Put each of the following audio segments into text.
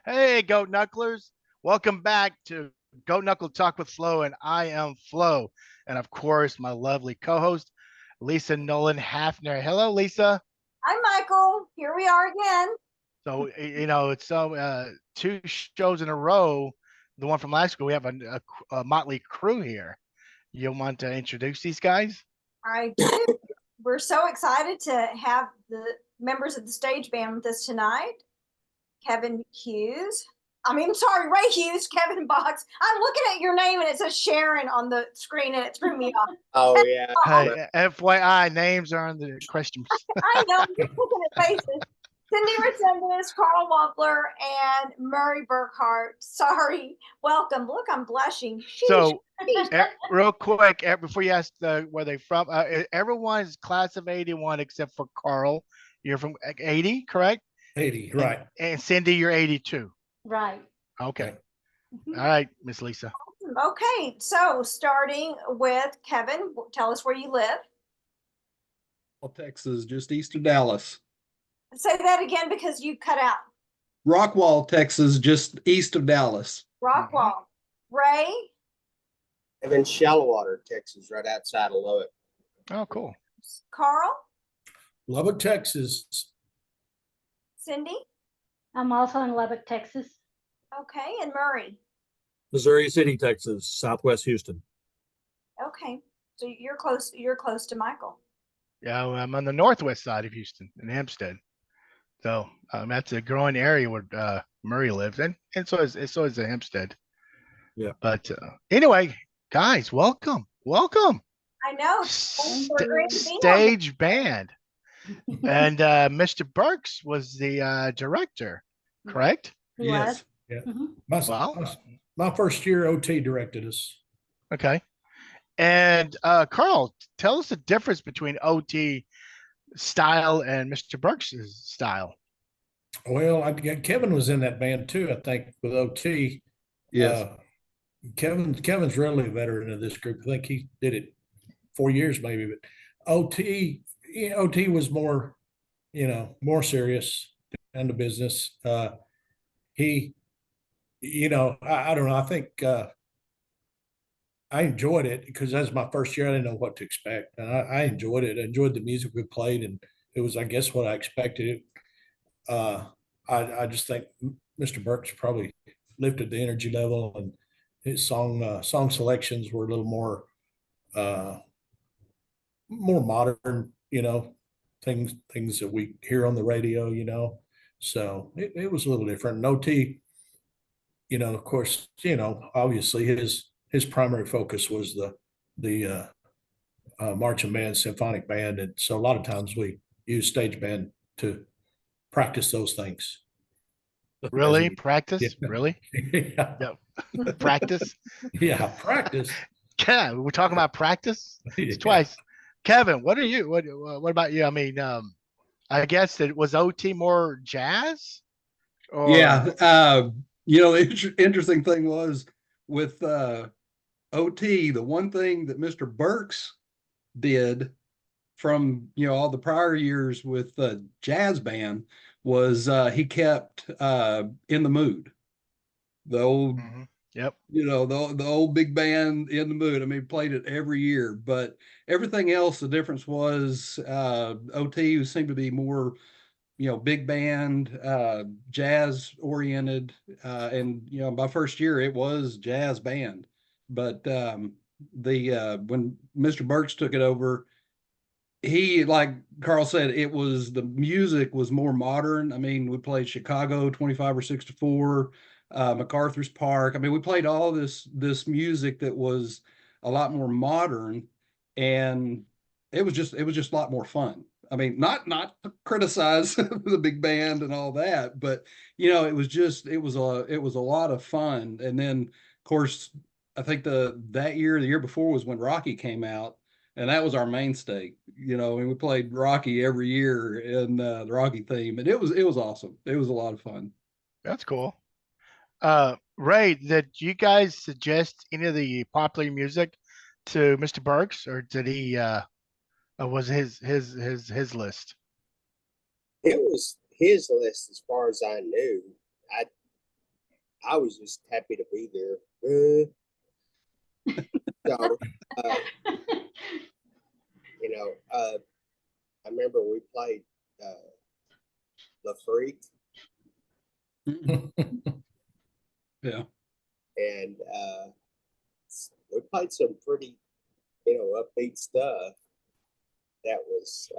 Hey, Goat Knucklers. Welcome back to Goat Knuckle Talk with Flo, and I am Flo. And of course, my lovely co host, Lisa Nolan Hafner. Hello, Lisa. Hi, Michael. Here we are again. So, it's two shows in a row. The one from last week, we have a motley crew here. You want to introduce these guys? I do. We're so excited to have the members of the stage band with us tonight. Kevin Hughes. Ray Hughes, Kevin Box. I'm looking at your name and it says Sharon on the screen and it threw me off. Oh, yeah. Hey, FYI, names are on the questions. I know, I'm just looking at faces. Cindy Resendes, Carl Wampler, and Murry Burkhart. Sorry. Welcome. Look, I'm blushing. So, real quick, before you ask where they're from, everyone is class of 81 except for Carl. You're from 80, correct? 80, right. And Cindy, you're 82. Right. Okay. All right, Miss Lisa. Okay, so starting with Kevin, tell us where you live. Texas, just east of Dallas. Say that again because you cut out. Rockwall, Texas, just east of Dallas. Rockwall. Ray? I'm in Shallowater, Texas, right outside of Lubbock. Oh, cool. Carl? Lubbock, Texas. Cindy? I'm also in Lubbock, Texas. Okay, and Murray? Missouri City, Texas, Southwest Houston. Okay, so you're close to Michael. Yeah, well, I'm on the northwest side of Houston in Hempstead. So that's a growing area where Murray lives, and so is the Hempstead. Yeah. But anyway, guys, welcome. I know. Stage band. And Mr. Burks was the director, correct? He Yes. was. Yeah. Mhm. My first year, OT directed us. Okay. And Carl, tell us the difference between OT style and Mr. Burks' style. Well, Kevin was in that band too, I think, with OT. Yes. Kevin's really a veteran of this group. I think he did it 4 years maybe, but OT was more, more serious in the business. He, I don't know. I think I enjoyed it because that was my first year. I didn't know what to expect, and I enjoyed it. I enjoyed the music we played, and it was, I guess, what I expected. I just think Mr. Burks probably lifted the energy level, and his song selections were a little more modern, things that we hear on the radio, So it was a little different. And OT, of course, obviously his primary focus was the marching band, symphonic band, and so a lot of times we use stage band to practice those things. Really? Practice? Yeah. Really? Yeah. No. Practice? Yeah, practice. Yeah, we're talking about practice? It's twice. Kevin, what about you? I mean, I guess it was OT more jazz? Or... Yeah. The interesting thing was with OT, the one thing that Mr. Burks did from all the prior years with the jazz band was he kept in the mood. The old Yep. the old big band in the mood. I mean, played it every year, but everything else, the difference was OT seemed to be more big band, jazz oriented, and my first year it was jazz band, but when Mr. Burks took it over, he, like Carl said, the music was more modern. I mean, we played Chicago 25 or 64, MacArthur's Park. I mean, we played all this music that was a lot more modern, and it was just a lot more fun. I mean, not to criticize the big band and all that, but it was a lot of fun. And then, of course, I think the year before was when Rocky came out, and that was our mainstay. And we played Rocky every year in the Rocky theme, and it was awesome. It was a lot of fun. That's cool. Ray, did you guys suggest any of the popular music to Mr. Burks, or did he was his list? It was his list as far as I knew. I was just happy to be there. So, you know, I remember we played La Freak. Yeah. And we played some pretty, upbeat stuff that was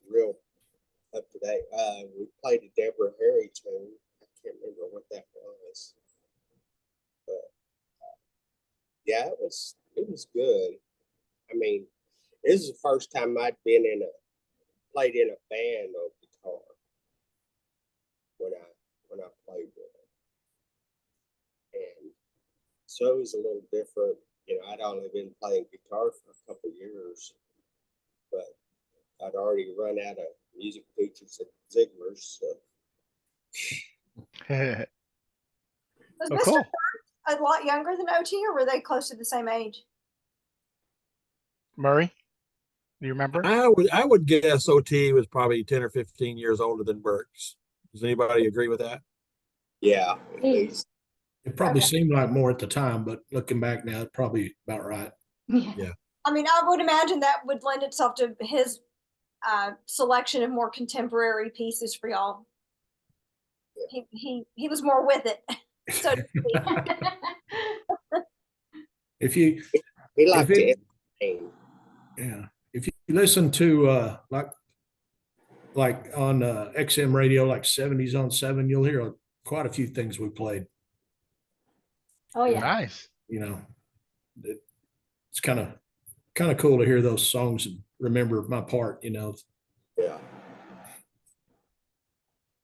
real up to date. We played a Deborah Harry tune. I can't remember what that was, but yeah, it was good. I mean, this is the first time I'd played in a band on guitar when I played with it, and so it was a little different. I'd only been playing guitar for a couple of years, but I'd already run out of music teachers at Ziegler's. So. Was Oh, Mr. cool. a lot younger than OT, or were they close to the same age? Murray, do you remember? I would guess OT was probably 10 or 15 years older than Burks. Does anybody agree with that? Yeah, at least. It probably seemed like more at the time, but looking back now, it's probably about right. Yeah. I mean, I would imagine that would lend itself to his selection of more contemporary pieces for y'all. He was more with it, so to speak. If you He liked to entertain. Yeah, if you listen to like on XM radio, like 70s on 7, you'll hear quite a few things we played. Oh yeah. Nice. It's kind of cool to hear those songs and remember my part. Yeah.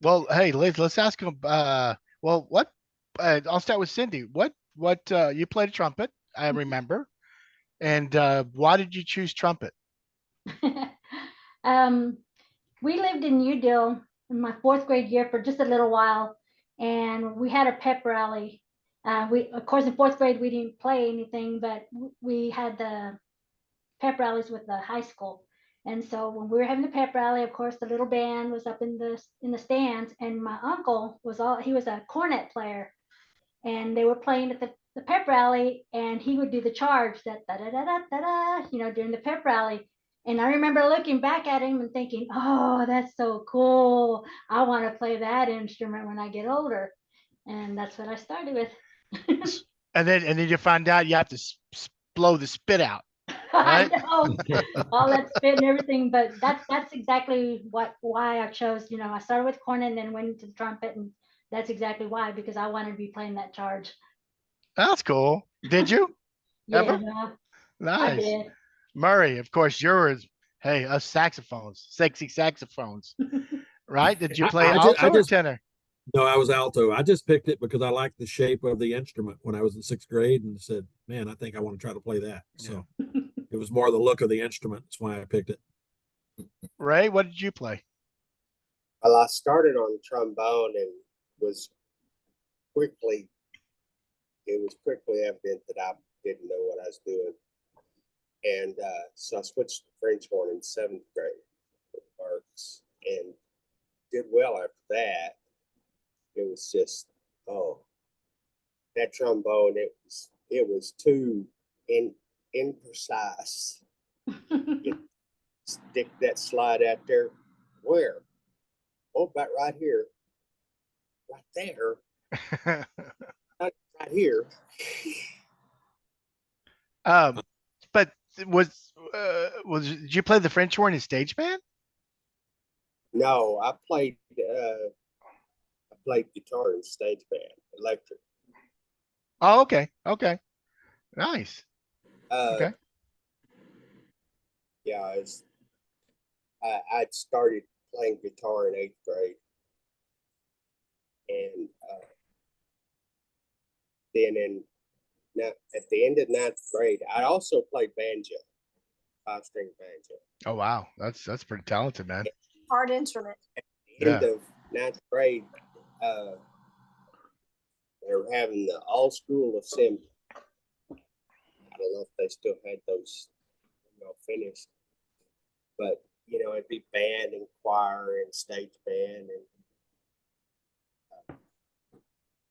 Well, hey, let's ask him. Well, what? I'll start with Cindy. What? You played a trumpet, I remember, and why did you choose trumpet? We lived in Udall in my 4th grade year for just a little while, and we had a pep rally. Of course, in 4th grade we didn't play anything, but we had the pep rallies with the high school. And so when we were having the pep rally, of course, the little band was up in the stands, and my uncle he was a cornet player, and they were playing at the pep rally, and he would do the charge that da da da da da da, during the pep rally. And I remember looking back at him and thinking, oh, that's so cool. I want to play that instrument when I get older. And that's what I started with. And then you find out you have to blow the spit out. Right? I know all that spit and everything, but that's exactly why I chose. I started with cornet and then went into the trumpet, and that's exactly why, because I wanted to be playing that charge. That's cool. Did you? Ever? Yeah, Nice. I did. Murray, of course, yours. Hey, us saxophones, sexy saxophones, right? Did you play alto or tenor? No, I was alto. I just picked it because I liked the shape of the instrument when I was in 6th grade, and said, man, I think I want to try to play that. So it was more the look of the instrument. That's why I picked it. Ray, what did you play? Well, I started on trombone and was quickly evident that I didn't know what I was doing. And so I switched to French horn in 7th grade with Burks and did well after that. It was just, that trombone, it was too imprecise. Stick that slide out there. Where? Oh, about right here. Right there. Not right here. But did you play the French horn in stage band? No, I played guitar in stage band, electric. Oh, okay. Nice. Okay. Yeah, I'd started playing guitar in 8th grade, and then at the end of 9th grade, I also played banjo, 5-string banjo. Oh wow, that's pretty talented, man. Hard instrument. At the end of 9th grade, they were having the all-school assembly. I don't know if they still had those, finished, but it'd be band and choir and stage band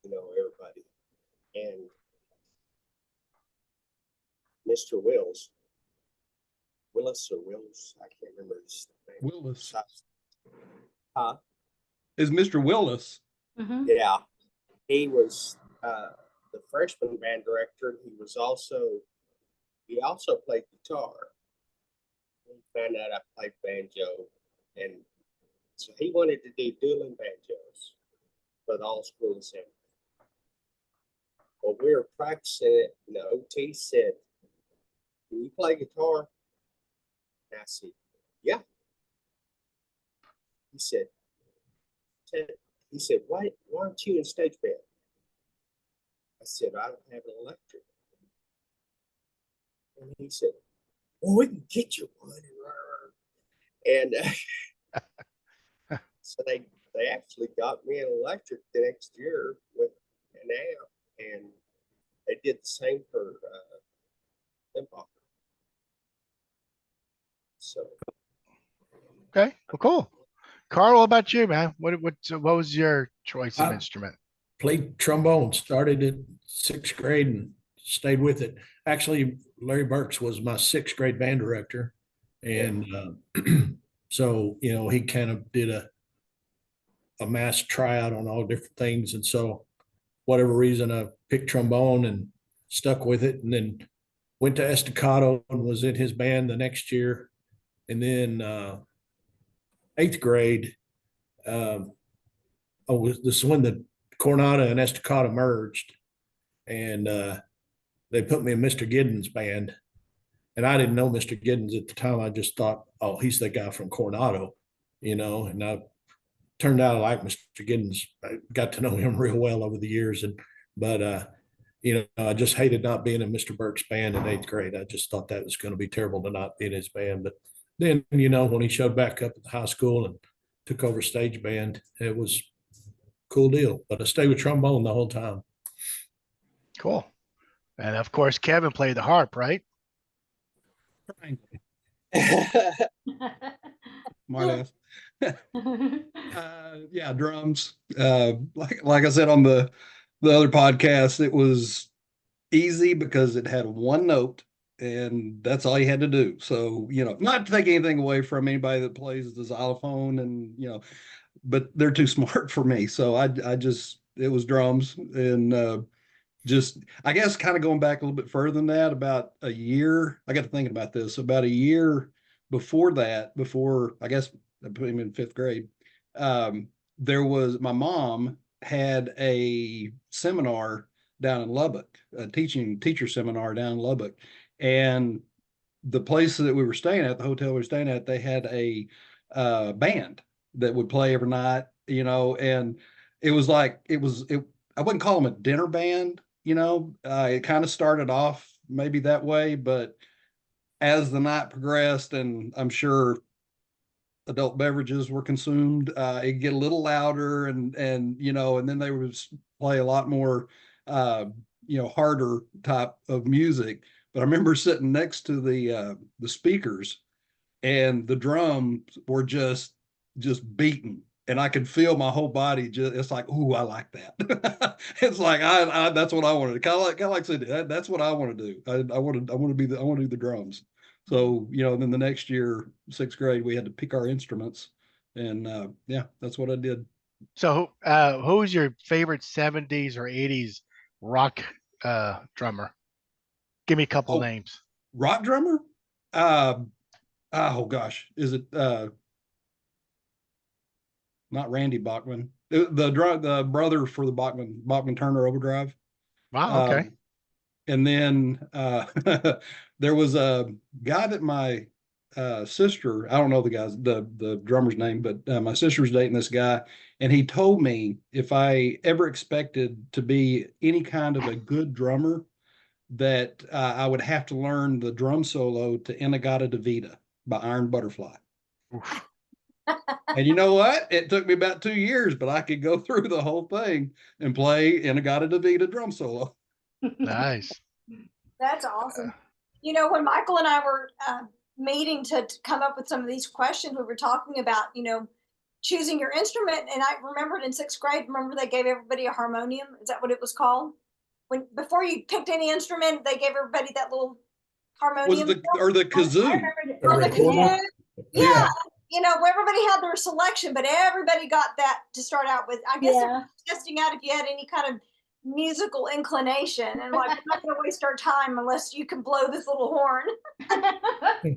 and everybody. and Mr. Willis or Wills, I can't remember his name. Willis. Huh? Is Mr. Willis. Mhm. Yeah, he was the freshman band director. He also played guitar. He found out I played banjo, and so he wanted to do dueling banjos for the all-school assembly. Well, we were practicing it, and the OT said, "Can you play guitar?" And I said, "Yeah." He said, why aren't you in stage band? I said, "I don't have an electric." And he said, "Well, we can get you one." And so they actually got me an electric the next year with an amp, and they did the same for Limbacher. So Okay, well, cool. Carl, what about you, man? What was your choice of I- instrument? Played trombone, started in 6th grade and stayed with it. Actually, Larry Burks was my 6th grade band director. And so, he kind of did a mass tryout on all different things. And so, whatever reason, I picked trombone and stuck with it. And then went to Estacado and was in his band the next year. And then 8th grade, this is when the Coronado and Estacado merged, and they put me in Mr. Giddens' band. And I didn't know Mr. Giddens at the time. I just thought, oh, he's the guy from Coronado, and I turned out I like Mr. Giddens. I got to know him real well over the years. But I just hated not being in Mr. Burke's band in 8th grade. I just thought that was going to be terrible to not be in his band. But then, when he showed back up at the high school and took over stage band, it was cool deal. But I stayed with trombone the whole time. Cool. And of course, Kevin played the harp, right? Smart ass. Yeah, drums. Like I said on the other podcast, it was easy because it had one note and that's all you had to do. So, not to take anything away from anybody that plays the xylophone and, but they're too smart for me. So it was drums and just, I guess, kind of going back a little bit further than that, about a year, I got to thinking about this, about a year before that, before, I guess, I put him in 5th grade, my mom had a seminar down in Lubbock, a teacher seminar down in Lubbock. And the place that we were staying at, the hotel we were staying at, they had a band that would play every night, and it was like, I wouldn't call them a dinner band, it kind of started off maybe that way, but as the night progressed, and I'm sure adult beverages were consumed, it'd get a little louder and then they would play a lot more, harder type of music. But I remember sitting next to the speakers and the drums were just beating. And I could feel my whole body it's like, ooh, I like that. It's like, I that's what I wanted to kind of like I said, that's what I want to do. I want to do the drums. So, then the next year, 6th grade, we had to pick our instruments and, that's what I did. So, who's your favorite 70s or 80s rock drummer? Give me a couple names. Rock drummer? Oh gosh, is it, not Randy Bachman, the brother for the Bachman Turner Overdrive. Wow. Okay. And then there was a guy that my sister, I don't know the drummer's name, but my sister was dating this guy, and he told me if I ever expected to be any kind of a good drummer, that I would have to learn the drum solo to Inagata Davida by Iron Butterfly. Oof. And you know what? It took me about 2 years, but I could go through the whole thing and play Inagata Davida drum solo. Nice. That's awesome. When Michael and I were meeting to come up with some of these questions, we were talking about, choosing your instrument. And I remembered in 6th grade, remember they gave everybody a harmonium? Is that what it was called? before you picked any instrument, they gave everybody that little Was harmonium. the kazoo? Or the recorder? kazoo. Yeah. You know, everybody had their selection, but everybody got that to start out with. I guess they're testing out if you had any kind of musical inclination, and like, we're not going to waste our time unless you can blow this little horn.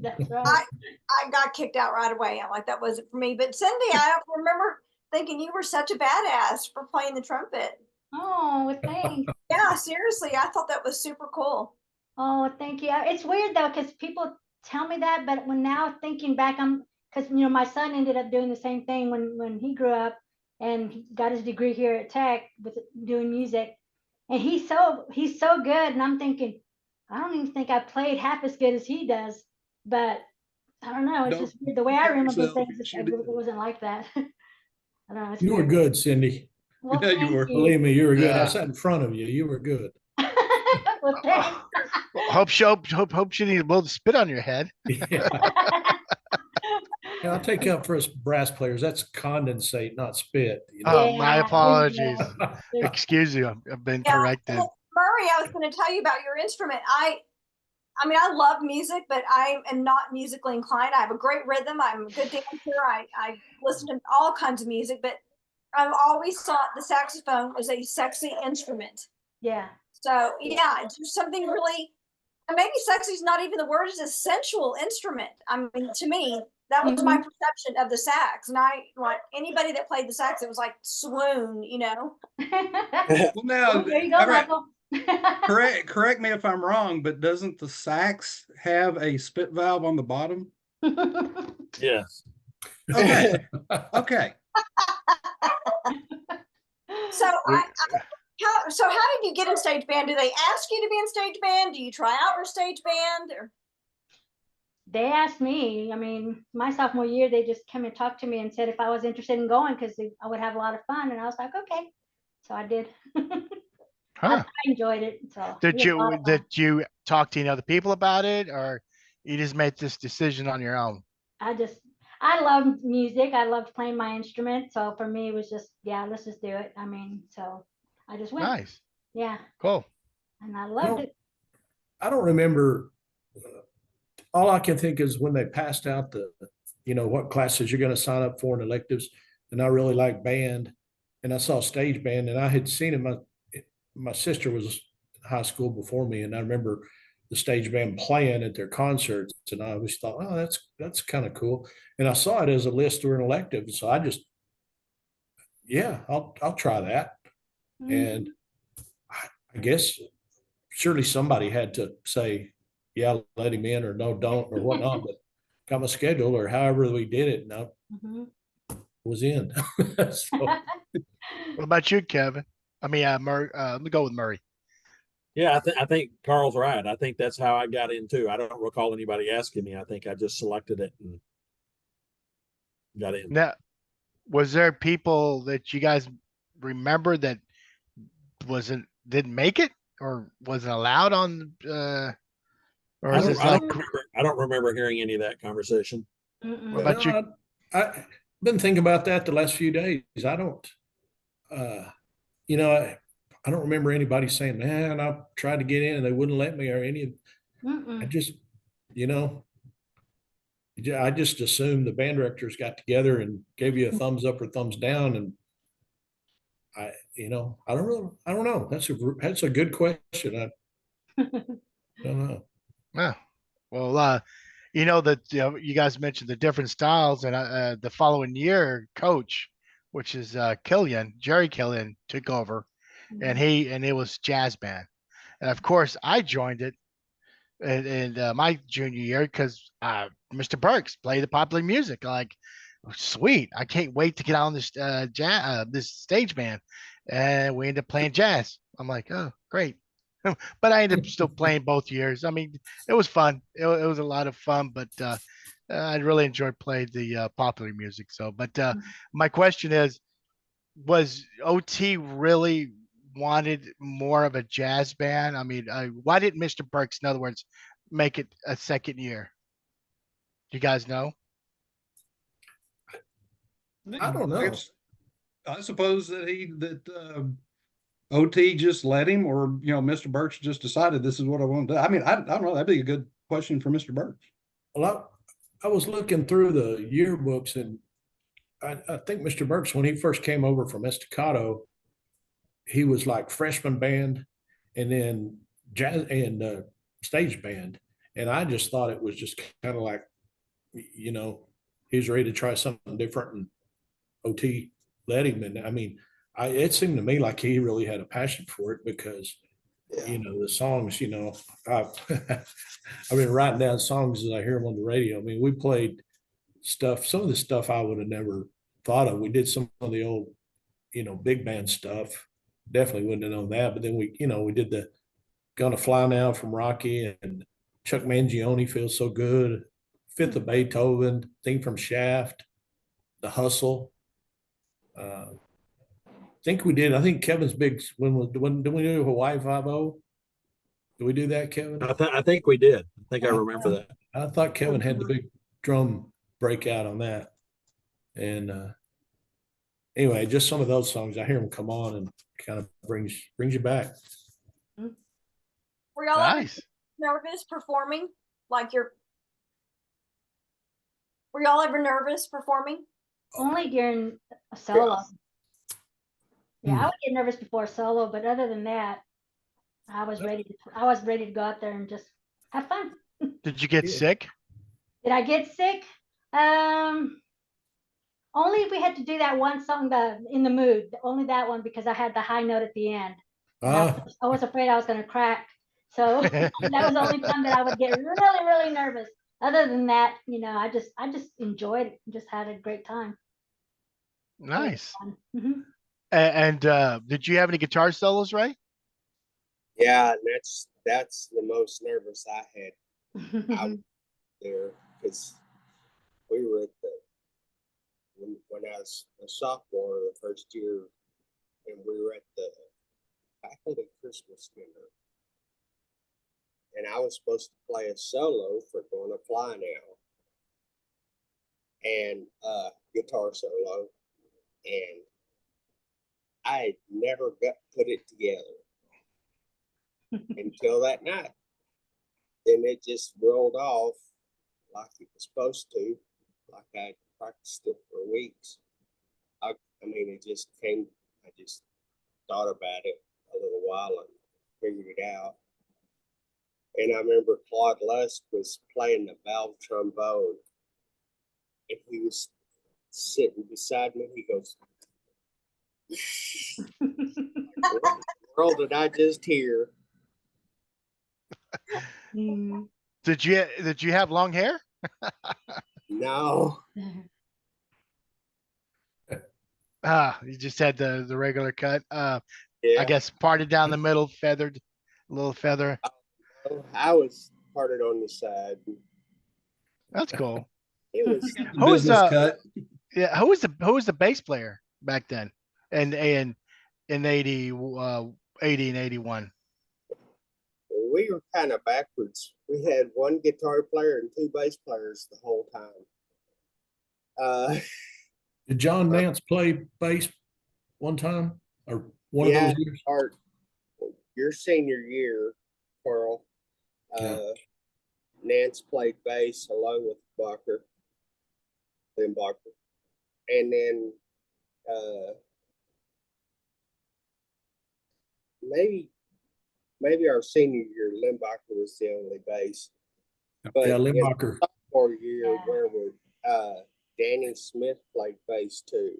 That's right. I got kicked out right away. I'm like, that wasn't for me. But Cindy, I remember thinking you were such a badass for playing the trumpet. Oh, thanks. Yeah, seriously, I thought that was super cool. Oh, thank you. It's weird though, because people tell me that, but when now thinking back, because my son ended up doing the same thing when he grew up, and he got his degree here at Tech with doing music, and he's so good, and I'm thinking, I don't even think I played half as good as he does, but I don't know. It's just weird. The way I remember things, it wasn't like that. I don't know. You were good, Cindy. Well, Yeah, you were. Believe me, you were good. Yeah. I sat in front of you. You were good. Well, thanks. Hope she didn't blow the spit on your head. Yeah. I'll take up for us brass players. That's condensate, not spit. Oh, my Yeah, apologies. yeah. Excuse you. I've been corrected. Well, Murry, I was going to tell you about your instrument. I mean, I love music, but I am not musically inclined. I have a great rhythm. I'm a good dancer. I listen to all kinds of music, but I've always thought the saxophone was a sexy instrument. Yeah. So yeah, it's just something really, and maybe sexy is not even the word, it's a sensual instrument. I mean, to me, that was my perception of the sax. And like anybody that played the sax, it was like swoon, you know? Well, now, Well, there you go, all right, Michael. correct me if I'm wrong, but doesn't the sax have a spit valve on the bottom? Yes. Okay. Okay. So how did you get in stage band? Do they ask you to be in stage band? Do you try out for stage band? Or? They asked me, I mean, my sophomore year, they just came and talked to me and said if I was interested in going, because I would have a lot of fun. And I was like, okay. So I did. Huh. I enjoyed it. So Did you talk to any other people about it, or you just made this decision on your own? I loved music. I loved playing my instrument. So for me, it was just, yeah, let's just do it. I mean, so I just went. Nice. Yeah. Cool. And I loved it. I don't remember. All I can think is when they passed out what classes you're going to sign up for in electives. And I really like band, and I saw stage band, and I had seen it. My sister was in high school before me, and I remember the stage band playing at their concerts, and I always thought, oh, that's kind of cool. And I saw it as a list or an elective, so I just, yeah, I'll try that. And I guess surely somebody had to say, yeah, let him in, or no, don't, or whatnot. But got my schedule, or however we did it, and I was in. So, what about you, Kevin? I mean, Murry, let me go with Murry. Yeah, I think Carl's right. I think that's how I got in too. I don't recall anybody asking me. I think I just selected it and got in. Now, was there people that you guys remember that didn't make it, or wasn't allowed on? Or is this like? I don't remember hearing any of that conversation. What about you? I've been thinking about that the last few days. I don't, I don't remember anybody saying, man, I tried to get in and they wouldn't let me, or any of. I just, I just assumed the band directors got together and gave you a thumbs up or thumbs down. And I don't know. That's a good question. I don't know. Yeah. Well, that you guys mentioned the different styles, and the following year, coach, which is Jerry Killian, took over, and it was jazz band, and of course I joined it in my junior year because Mr. Burks played the popular music. Like, sweet, I can't wait to get on this this stage band, and we ended up playing jazz. I'm like, oh, great. But I ended up still playing both years. I mean, it was fun. It was a lot of fun, but I really enjoyed playing the popular music. So, but my question is, was OT really wanted more of a jazz band? I mean, why didn't Mr. Burks, in other words, make it a second year? You guys know? I don't know. I suppose that OT just let him, or Mr. Birch just decided this is what I want to do? I mean, I don't know. That'd be a good question for Mr. Birch. Well, I was looking through the yearbooks, and I think Mr. Burks, when he first came over from Estacado, he was like freshman band and then jazz and stage band. And I just thought it was just kind of like, he was ready to try something different, and OT let him. And I mean, it seemed to me like he really had a passion for it because, the songs, I've, I've been writing down songs as I hear them on the radio. I mean, we played stuff, some of the stuff I would have never thought of. We did some of the old, big band stuff. Definitely wouldn't have known that. But then we did the Gonna Fly Now from Rocky, and Chuck Mangione Feels So Good, Fifth of Beethoven, theme from Shaft, The Hustle. I think Kevin's big, when did we do Hawaii 5-0? Did we do that, Kevin? I think we did. I think I remember that. I thought Kevin had the big drum breakout on that. And anyway, just some of those songs, I hear them come on and kind of brings you back. Were y'all ever Nice. nervous performing? Were y'all ever nervous performing? Only during a solo. Yeah, Hmm. I would get nervous before a solo, but other than that, I was ready to go out there and just have fun. Did you get Yeah. sick? Did I get sick? Only if we had to do that one song, the In the Mood, only that one, because I had the high note at the end. And I was afraid I was going to crack. So that was the only time that I would get really, really nervous. Other than that, I just enjoyed it. Just had a great time. Nice. Mm-hmm. And did you have any guitar solos, Ray? Yeah, and that's the most nervous I had out there, because we were at when I was a sophomore the first year, and we were at the faculty Christmas dinner, and I was supposed to play a solo for Gonna Fly Now, and guitar solo, and I never put it together until that night. Then it just rolled off like it was supposed to, like I practiced it for weeks. I mean, it just came, I just thought about it a little while and figured it out. And I remember Claude Lusk was playing the valve trombone, and he was sitting beside me. He goes, "What in the world did I just hear?" Did you have long hair? No. You just had the regular cut. Yeah. I guess parted down the middle, feathered, a little feather. I was parted on the side. That's cool. It was Who was Business cut. Yeah, who was the bass player back then? And in 80 and 81. we were kind of backwards. We had one guitar player and two bass players the whole time. Did John Nance play bass one time, or one of those years? Your senior year, Carl, Nance played bass along with Lynn Barker, and then maybe our senior year, Lynn Barker was the only bass. But Yeah, Lynn Barker. Sophomore year, where would Danny Smith played bass too?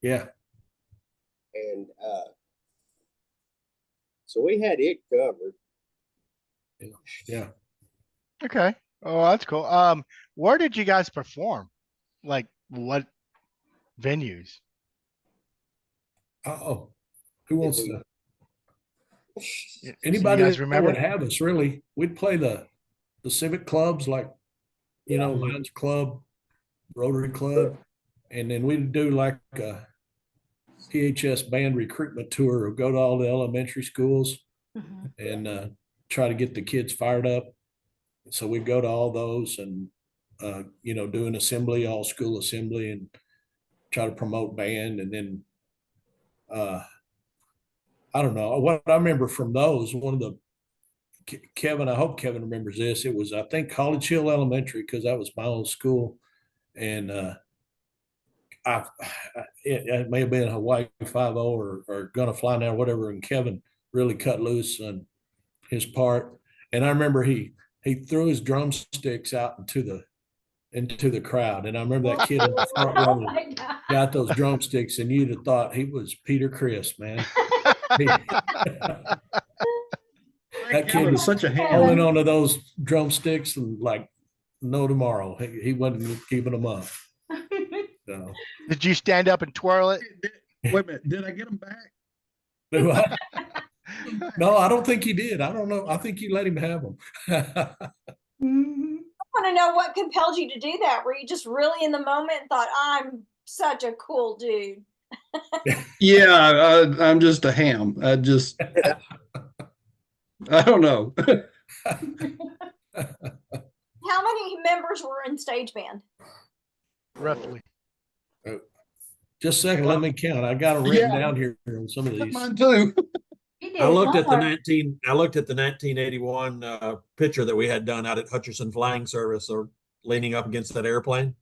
Yeah. And so we had it covered. Yeah. Okay. Oh, that's cool. Where did you guys perform? Like what venues? Oh, who wants to? You Anybody guys that remember? would have us, really. We'd play the civic clubs, like Lions Club, Rotary Club, and then we'd do like a PHS band recruitment tour, or go to all the elementary schools and try to get the kids fired up. So we'd go to all those and do an assembly, all school assembly, and try to promote band. And then I don't know what I remember from those. One of the Kevin, I hope Kevin remembers this. It was, I think, College Hill Elementary, because that was my old school, and I it may have been Hawaii 5-0 or Gonna Fly Now, whatever. And Kevin really cut loose on his part, and I remember he threw his drumsticks out into the crowd, and I remember that kid in the front Oh row my God. got those drumsticks, and you'd have thought he was Peter Chris, man. That kid Kevin's was such a ham. holding onto those drumsticks and like no tomorrow. He wasn't keeping them up. So, Did you stand up and twirl it? Wait a minute, did I get him back? no, I don't think he did. I don't know. I think you let him have them. Mhm. I want to know what compelled you to do that. Were you just really in the moment and thought, I'm such a cool dude? Yeah, I'm just a ham. I don't know. How many members were in stage band? Roughly. Just a second, let me count. I got them written down here on some of these. Mine too. You did I looked at the more. 1981 picture that we had done out at Hutcherson Flying Service, or leaning up against that airplane.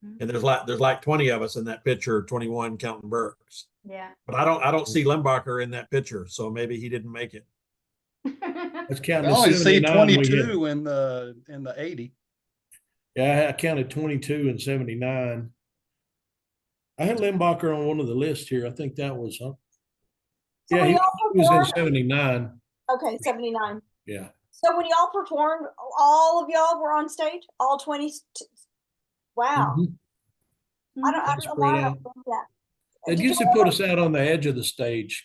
Mhm. And there's like 20 of us in that picture, 21 counting Burks. Yeah. But I don't see Limbacher in that picture, so maybe he didn't make it. Let's I count. only see 79 we had. 22 in the 80. Yeah, I counted 22 and 79. I had Limbacher on one of the lists here. I think that was, So yeah, when he y'all was in performed, 79. okay, 79. Yeah. So when y'all performed, all of y'all were on stage? All 20? Wow. Mhm. I don't know Spread why I out. don't think that. It Did used you to put ever- us out on the edge of the stage,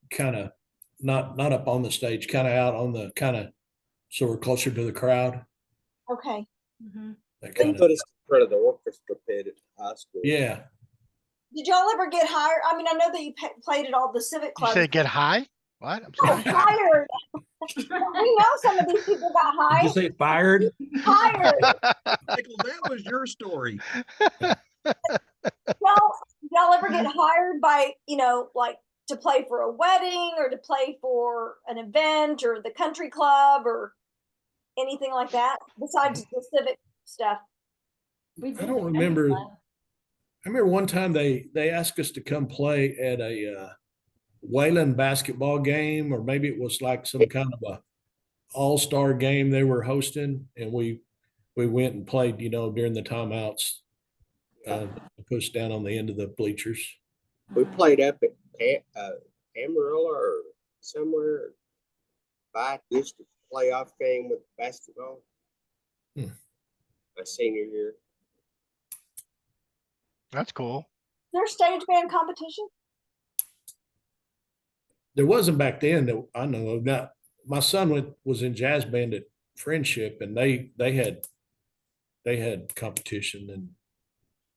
kind of not up on the stage, kind of out on the so we're closer to the crowd. Okay. Mhm. That They kind of, put us in front of the orchestra pit at high school. yeah. Did y'all ever get hired? I mean, I know that you played at all the civic You clubs. say get high? What? I'm Oh, sorry. hired. We know some of these people got Did you hired. say fired? Hired. Michael, that was your story. Y'all ever get hired by, like to play for a wedding or to play for an event or the country club or anything like that besides the civic stuff? We I did don't the country remember. club. I remember one time they asked us to come play at a Wayland basketball game, or maybe it was like some kind of a all-star game they were hosting, and we went and played, during the timeouts, pushed down on the end of the bleachers. We played up at Amarillo or somewhere by district playoff game with basketball. My senior year. That's cool. There's stage band competition. There wasn't back then that I know of. Now, my son was in jazz band at Friendship, and they had competition,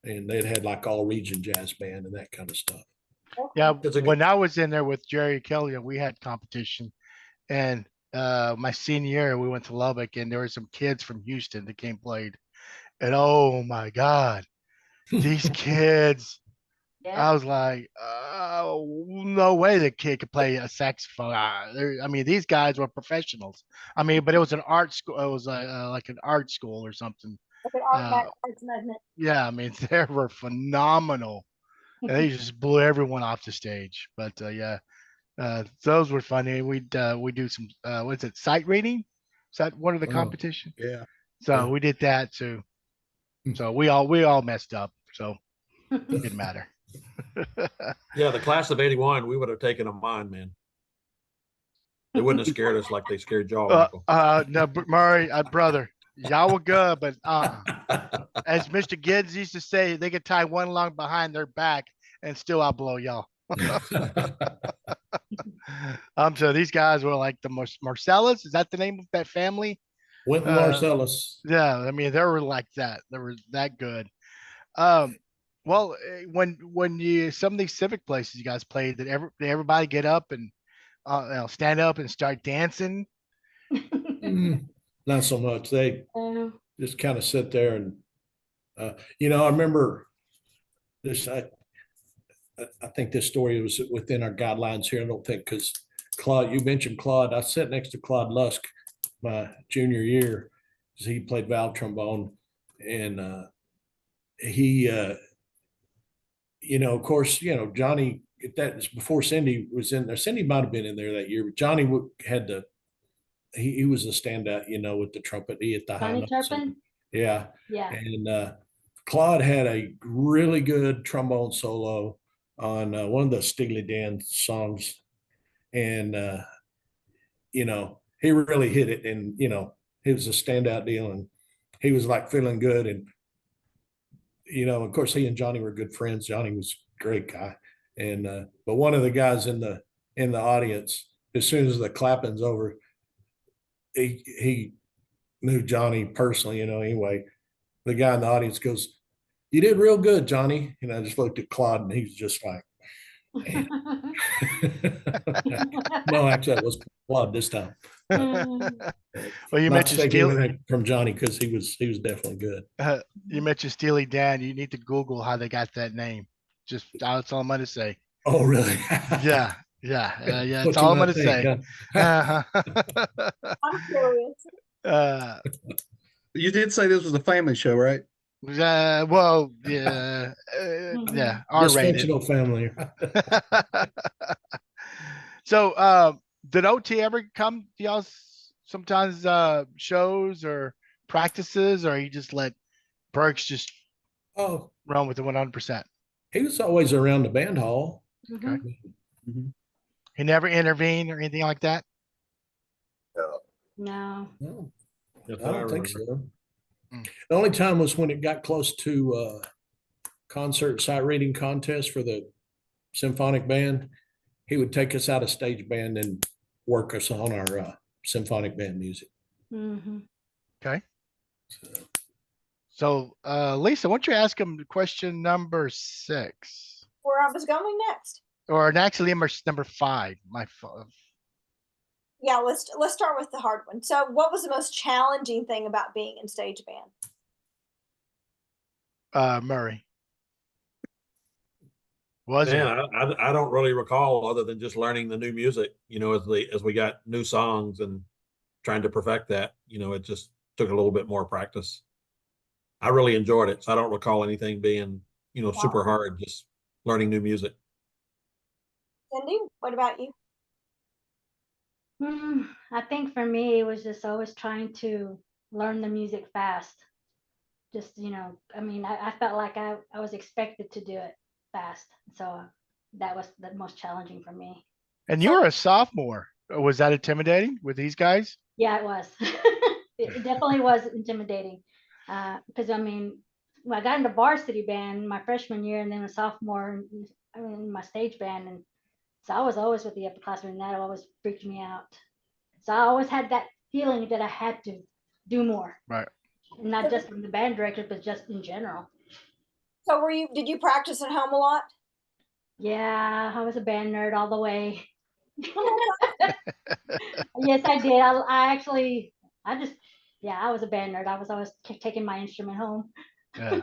and they'd had like all region jazz band and that kind of stuff. Yeah, That's a good- when I was in there with Jerry Killian, we had competition, and my senior year we went to Lubbock, and there were some kids from Houston that came played, and oh my God, these kids! Yeah. I was like, oh, no way the kid could play a saxophone. I mean, these guys were professionals. I mean, but it was an art school. It was like an art school or something. Okay, arts magnet. Yeah, I mean, they were phenomenal. And they just blew everyone off the stage. But yeah, those were funny. We do some what's it, sight reading? Is that one of the Oh. competition? Yeah. So Yeah. we did that too. So we all messed up. So it didn't matter. Yeah, the class of 81, we would have taken them on, man. They wouldn't have scared us like they scared y'all, Michael. No, Murray, brother, y'all were good, but as Mr. Gibbs used to say, they could tie one lung behind their back and still outblow y'all. So these guys were like the Marcellus. Is that the name of that family? Wynton Marcellus. Yeah, I mean they were like that. They were that good. Well, when you some of these civic places you guys played, did everybody get up and stand up and start dancing? Not so much. They just kind of sit there and, I remember this. I think this story was within our guidelines here. I don't think, because Claude, you mentioned Claude. I sat next to Claude Lusk my junior year, because he played valve trombone, and he, of course, Johnny. That was before Cindy was in there. Cindy might have been in there that year, but Johnny had the. He was the standout, with the trumpet. He hit the high Johnny notes. Turpin? Yeah, Yeah. and Claude had a really good trombone solo on one of the Steely Dan songs, and he really hit it, and it was a standout deal, and he was like feeling good, and of course he and Johnny were good friends. Johnny was a great guy, and but one of the guys in the audience, as soon as the clapping's over, he knew Johnny personally, anyway. The guy in the audience goes, "You did real good, Johnny." And I just looked at Claude, and he was just like, no, actually, that was Claude this time. Well, you Not mentioned taking Steely. anything from Johnny, because he was definitely good. You mentioned Steely Dan. You need to Google how they got that name. Just that's all I'm going to say. Oh, really? Yeah, yeah. That's What all you I'm going might to think, say. huh? I'm curious. You did say this was a family show, right? Well, yeah, yeah, R-rated. Dysfunctional family. So, did OT ever come to y'all sometimes shows or practices, or you just let Burks just Oh, run with the 100%? he was always around the band hall. Okay. Mhm. He never intervened or anything like that? No. No, That's I what don't think remember. so. Mm. The only time was when it got close to concert site reading contest for the symphonic band. He would take us out of stage band and work us on our symphonic band music. Mm-hmm. Okay. So, Lisa, why don't you ask him question number 6? Where I was going next. Or actually, number 5. My fault. Yeah, let's start with the hard one. So, what was the most challenging thing about being in stage band? Murray. Was Man, it? I don't really recall, other than just learning the new music, as we got new songs and trying to perfect that, it just took a little bit more practice. I really enjoyed it. So I don't recall anything being, super hard, just learning new music. Cindy, what about you? I think for me, it was just always trying to learn the music fast. Just, I felt like I was expected to do it fast. So that was the most challenging for me. And you were a sophomore. Was that intimidating with these guys? Yeah, it was. It definitely was intimidating. Because when I got into varsity band my freshman year, and then a sophomore in my stage band, and so I was always with the upperclassmen, and that always freaked me out. So I always had that feeling that I had to do more. Right. Not just from the band director, but just in general. So did you practice at home a lot? Yeah, I was a band nerd all the way. Yes, I did. I was a band nerd. I was always taking my instrument home. Yeah.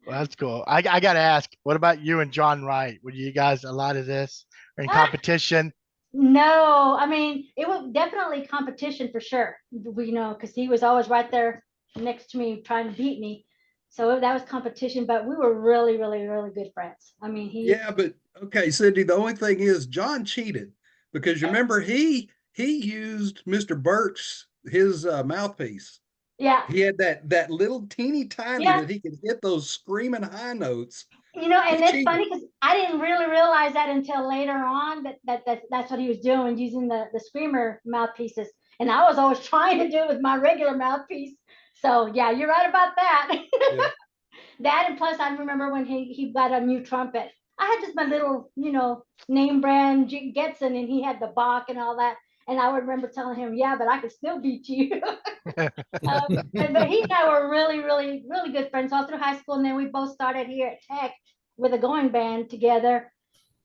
Well, that's cool. I got to ask, what about you and John Wright? Were you guys a lot of this or in competition? No, it was definitely competition for sure. Because he was always right there next to me trying to beat me. So that was competition, but we were really, really, really good friends. Yeah, but okay, Cindy, the only thing is John cheated, because you remember he used Mr. Burke's his mouthpiece. Yeah. He had that little teeny tiny that he could hit those screaming high notes. And it's funny because I didn't really realize that until later on that's what he was doing, using the screamer mouthpieces. And I was always trying to do it with my regular mouthpiece. So yeah, you're right about that. Yeah. That, and plus I remember when he got a new trumpet. I had just my little, name brand Getson, and he had the Bach and all that. And I would remember telling him, yeah, but I could still beat you. But he and I were really, really, really good friends all through high school. And then we both started here at Tech with a going band together.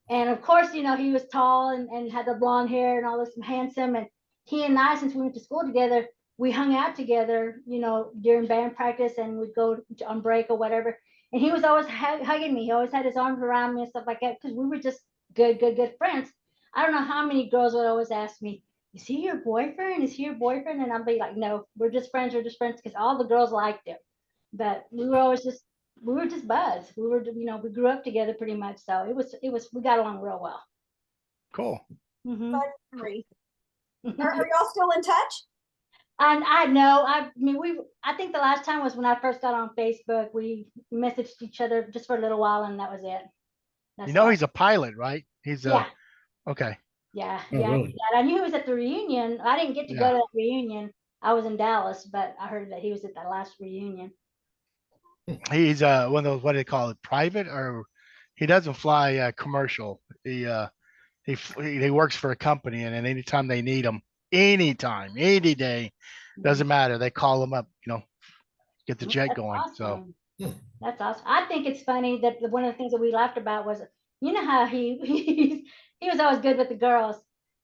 And of course, he was tall and had the blonde hair and all this, handsome. And he and I, since we went to school together, we hung out together, during band practice, and we'd go on break or whatever. And he was always hugging me. He always had his arms around me and stuff like that because we were just good friends. I don't know how many girls would always ask me, "Is he your boyfriend? Is he your boyfriend?" And I'd be like, "No, we're just friends. We're just friends," because all the girls liked him. But we were just buds. We grew up together pretty much. So we got along real well. Cool. Mm-hmm. Fun memory. Are y'all still in touch? And I know, I think the last time was when I first got on Facebook. We messaged each other just for a little while, and that was it. You know, he's a pilot, right? He's yeah, okay. yeah, Oh, yeah. really? I knew he was at the reunion. I didn't get to go to that reunion. I was in Dallas, but I heard that he was at that last reunion. He's one of those, what do they call it, private, or he doesn't fly commercial. He works for a company, and then anytime they need him, anytime, any day, doesn't matter. They call him up, get the jet That's going. So awesome. That's awesome. I think it's funny that one of the things that we laughed about was, how he was always good with the girls.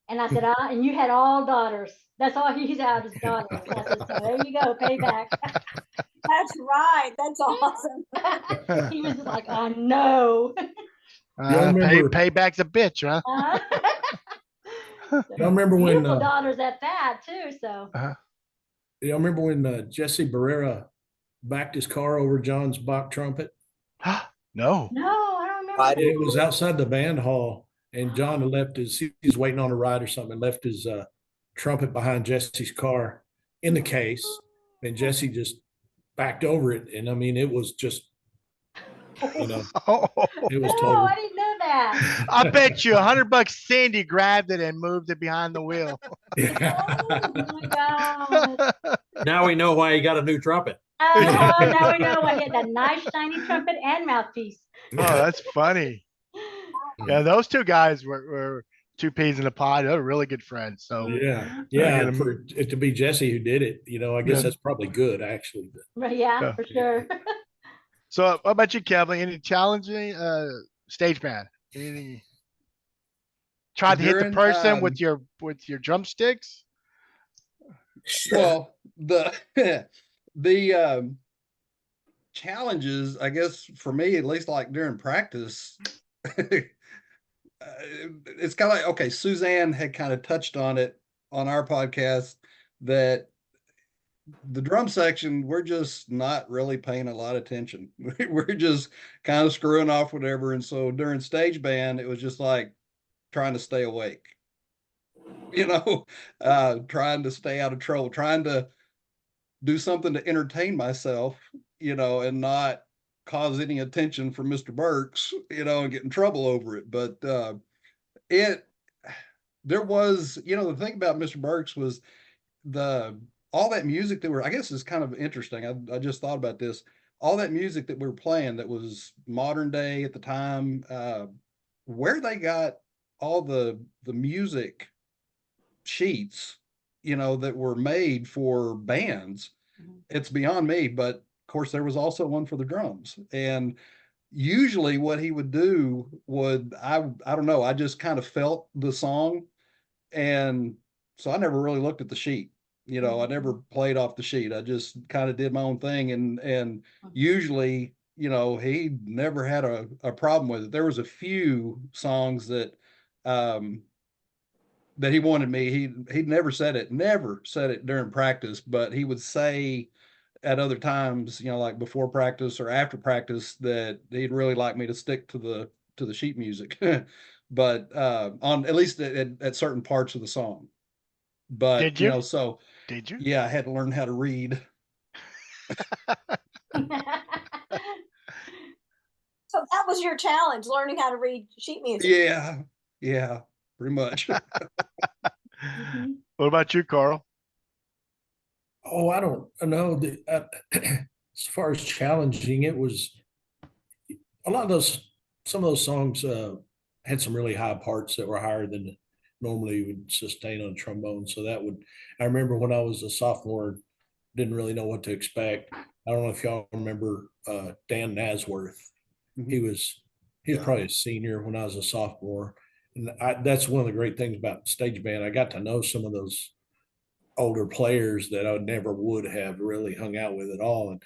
And I said, and you had all daughters. That's all he's out his daughters. I said, so there you go, payback. That's right. That's awesome. He was just like, I know. payback's a bitch, huh? Y'all remember when beautiful daughters at that too. So y'all remember when Jesse Barrera backed his car over John's Bach trumpet? No. no, I don't remember. It was outside the band hall, and John had left he was waiting on a ride or something, and left his trumpet behind Jesse's car in the case, and Jesse just backed over it. And I mean, it was just, it was No, total. I didn't know that. I bet you $100 Sandy grabbed it and moved it behind the wheel. Oh my God. Now we know why he got a new trumpet. Now we know why he had that nice shiny trumpet and mouthpiece. Oh, that's funny. Yeah, those two guys were two peas in a pod. They're really good friends. So Yeah, Yeah. for it to be Jesse who did it, I guess that's probably good, actually. Yeah, for sure. So what about you, Kevin? Any challenging stage band? Any tried to hit the During, person with your drumsticks? Well, the challenges, I guess for me, at least like during practice, it's kind of like, okay, Suzanne had kind of touched on it on our podcast that the drum section, we're just not really paying a lot of attention. We're just kind of screwing off whatever. And so during stage band, it was just like trying to stay awake, trying to stay out of trouble, trying to do something to entertain myself, and not cause any attention from Mr. Burks, and get in trouble over it. But there was, the thing about Mr. Burks was all that music that I guess is kind of interesting. I just thought about this. All that music that we were playing that was modern day at the time, where they got all the music sheets, that were made for bands, it's beyond me. But of course, there was also one for the drums. And usually what he would do I don't know, I just kind of felt the song. And so I never really looked at the sheet. I never played off the sheet. I just kind of did my own thing. And usually, he never had a problem with it. There was a few songs that he wanted me. He'd never said it during practice, but he would say at other times, like before practice or after practice, that he'd really like me to stick to the sheet music. But on at least at certain parts of the song. But Did you? So Did you? yeah, I had to learn how to read. So that was your challenge, learning how to read sheet music. Yeah, pretty much. What about you, Carl? Oh, I don't know. As far as challenging, it was a lot of some of those songs had some really high parts that were higher than normally would sustain on trombone. So I remember when I was a sophomore, didn't really know what to expect. I don't know if y'all remember Dan Nasworth. Mm-hmm. He was probably a senior when I was a sophomore. And that's one of the great things about stage band. I got to know some of those older players that I never would have really hung out with at all. And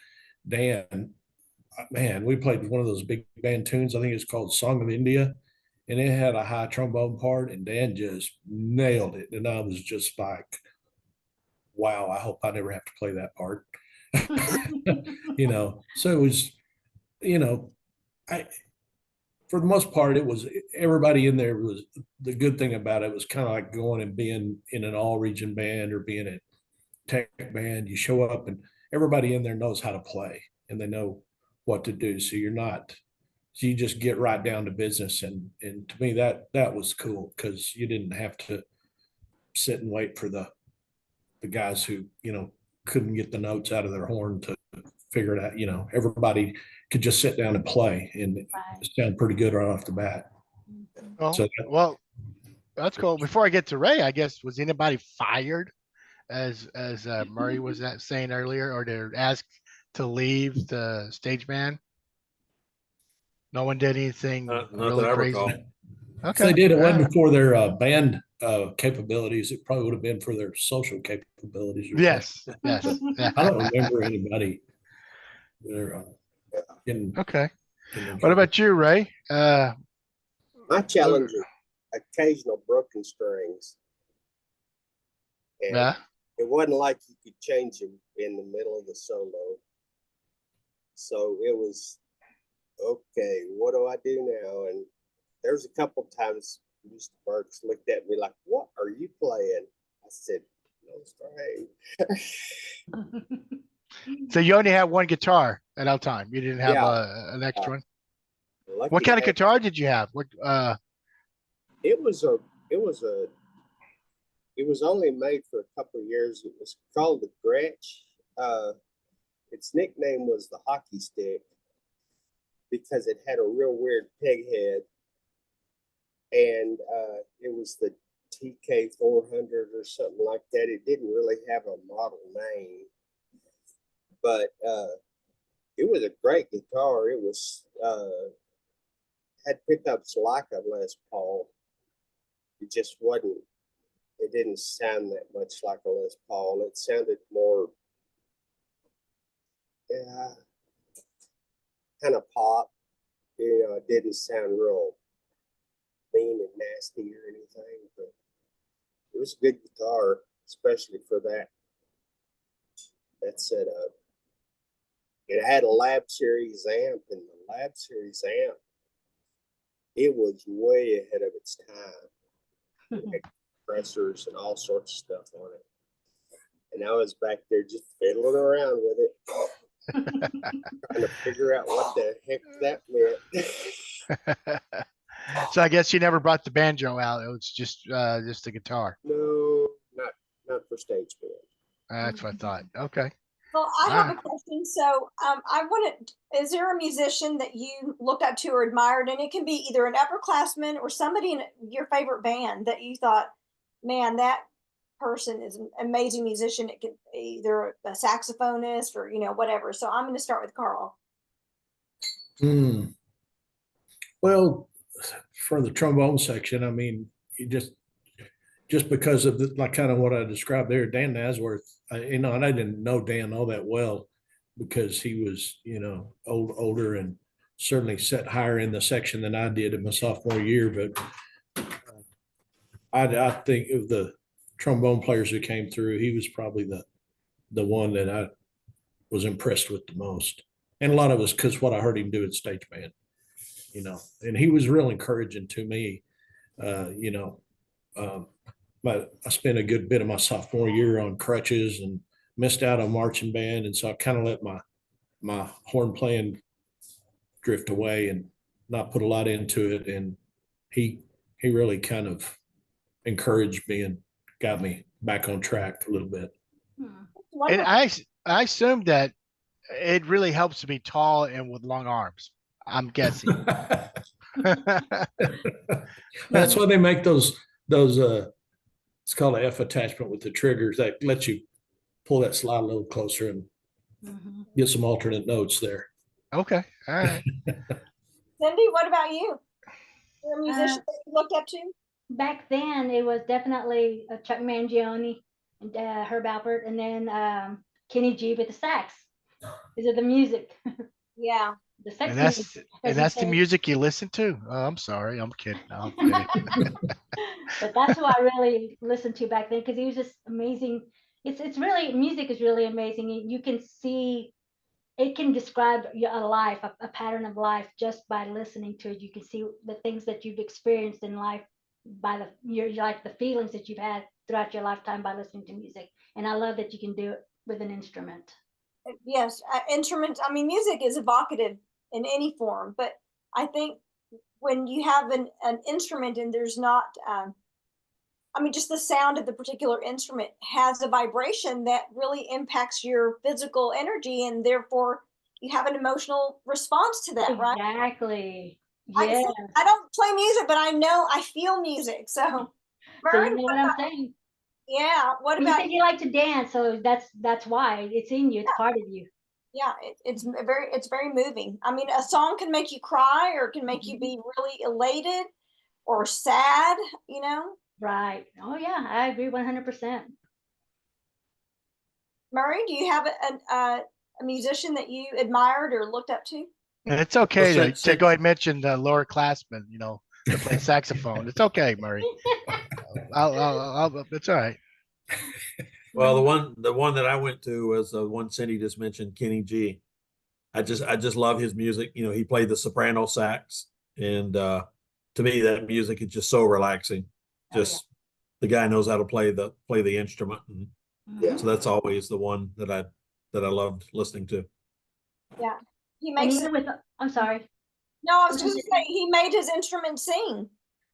Dan, man, we played one of those big band tunes. I think it's called Song of India, and it had a high trombone part, and Dan just nailed it. And I was just like, wow, I hope I never have to play that part. So it was, you know, I, for the most part, it was everybody in there was the good thing about it was kind of like going and being in an all region band or being a tech band. You show up and everybody in there knows how to play and they know what to do. So you just get right down to business. And to me, that was cool because you didn't have to sit and wait for the guys who, couldn't get the notes out of their horn to figure it out. Everybody could just sit down and play and it sound pretty good right off the bat. Well, that's cool. Before I get to Ray, I guess, was anybody fired as Murry was saying earlier, or they're asked to leave the stage band? No one did anything Not really that I crazy. recall. If they did, it wasn't for their band capabilities. It probably would have been for their social capabilities. Yes. I don't remember anybody there. Okay. What about you, Ray? My challenge is occasional broken strings. And it wasn't like you could change them in the middle of the solo. So it was, okay, what do I do now? And there's a couple times Mr. Burks looked at me like, what are you playing? I said, no string. So you only had one guitar at all time. You didn't have an extra one. What kind of guitar did you have? What? It was only made for a couple of years. It was called the Gretsch. Its nickname was the hockey stick because it had a real weird peg head, and it was the TK 400 or something like that. It didn't really have a model name, but it was a great guitar. It was had pickups like a Les Paul. It just wasn't. It didn't sound that much like a Les Paul. It sounded more, kind of pop. It didn't sound real mean and nasty or anything, but it was a good guitar, especially for that setup. It had a Lab Series amp, and the Lab Series amp, it was way ahead of its time. It had compressors and all sorts of stuff on it. And I was back there just fiddling around with it, trying to figure out what the heck that meant. So I guess you never brought the banjo out. It was just the guitar. No, not for stage band. That's what I thought. Okay. Well, I have a question. So is there a musician that you looked up to or admired? And it can be either an upperclassman or somebody in your favorite band that you thought, man, that person is an amazing musician. It could be either a saxophonist or, whatever. So I'm going to start with Carl. Well, for the trombone section, I mean, you just because of like kind of what I described there, Dan Nasworth, and I didn't know Dan all that well because he was, older and certainly set higher in the section than I did in my sophomore year. But I think of the trombone players who came through, he was probably the one that I was impressed with the most. And a lot of it was because what I heard him do at stage band, and he was real encouraging to me, but I spent a good bit of my sophomore year on crutches and missed out on marching band. And so I kind of let my horn playing drift away and not put a lot into it. And he really kind of encouraged me and got me back on track a little bit. And I assume that it really helps to be tall and with long arms. I'm guessing. That's why they make those it's called an F attachment with the triggers that lets you pull that slide a little closer and get some alternate notes there. Okay. All right. Cindy, what about you? You're a musician that you looked up to? Back then, it was definitely Chuck Mangione and Herb Alpert, and then Kenny G with the sax. These are the music. Yeah. The sex And that's music, and as you that's the say. music you listen to. Oh, I'm sorry, I'm kidding. No, I'm kidding. But that's who I really listened to back then because he was just amazing. It's really, music is really amazing. You can see, it can describe a life, a pattern of life just by listening to it. You can see the things that you've experienced in life by the feelings that you've had throughout your lifetime by listening to music. And I love that you can do it with an instrument. Yes, instruments. I mean, music is evocative in any form, but I think when you have an instrument and there's not, I mean, just the sound of the particular instrument has a vibration that really impacts your physical energy, and therefore you have an emotional response to that, right? Exactly. I, Yeah. I don't play music, but I know I feel music. So, So Murray, you know what I'm saying? yeah. What You about said you like to dance, so that's why it's in you. It's part of you. yeah, it's very moving. I mean, a song can make you cry or it can make you be really elated or sad, you know. Right. Oh yeah, I agree 100%. Murray, do you have a musician that you admired or looked up to? And it's okay Well, to go ahead and mention Laura Classman, that played saxophone. It's okay, Murray. It's all right. Well, the one that I went to was the one Cindy just mentioned, Kenny G. I just love his music. He played the soprano sax, and to me, that music is just so relaxing. Oh, yeah. Just the guy knows how to play the instrument, and Yeah. so that's always the one that I loved listening to. Yeah, he And makes even with, I'm sorry. no. I was just gonna say he made his instrument sing.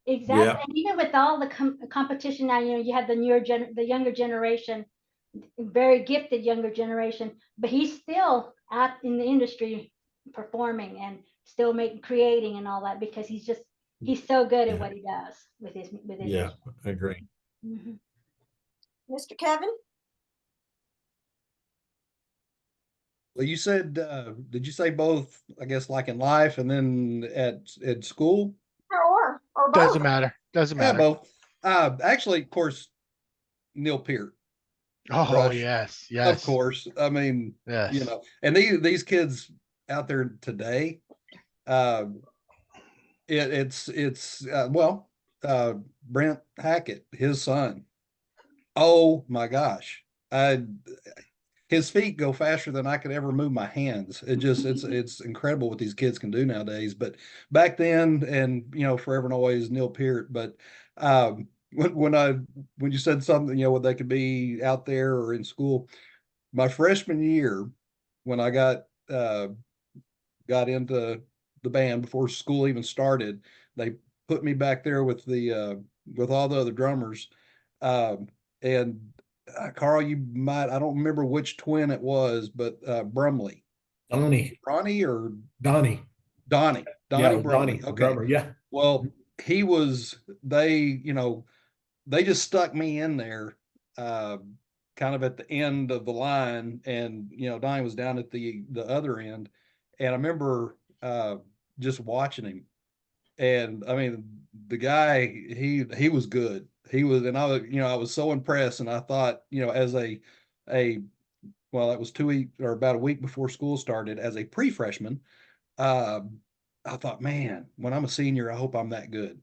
Exactly. Yeah. And even with all the competition now, you have the younger generation, very gifted younger generation, but he's still out in the industry performing and still creating and all that because he's so good at what he does with his Yeah, I agree. Mhm. Mr. Kevin? Well, you said, did you say both, I guess, like in life and then at school? Or both. Doesn't matter. Doesn't Yeah, matter. both. Actually, of course, Neil Peart, Oh, Rush, yes, of yes, course. I mean, yes. and these kids out there today, uh, well, Brent Hackett, his son. Oh my gosh. His feet go faster than I could ever move my hands. It's incredible what these kids can do nowadays. But back then, and forever and always Neil Peart. But when you said something, what they could be out there or in school, my freshman year, when I got into the band before school even started, they put me back there with all the other drummers. And Carl, I don't remember which twin it was, but Brumley. Donnie. Ronnie or Donnie. Donnie Yeah, Brumley. Donnie, Okay. drummer. Yeah. Well, they just stuck me in there, kind of at the end of the line, and Donnie was down at the other end, and I remember just watching him, and I mean the guy, he was good. He was, and I was so impressed, and I thought, as a well, that was 2 weeks or about a week before school started, as a pre-freshman, uh, I thought, man, when I'm a senior, I hope I'm that good.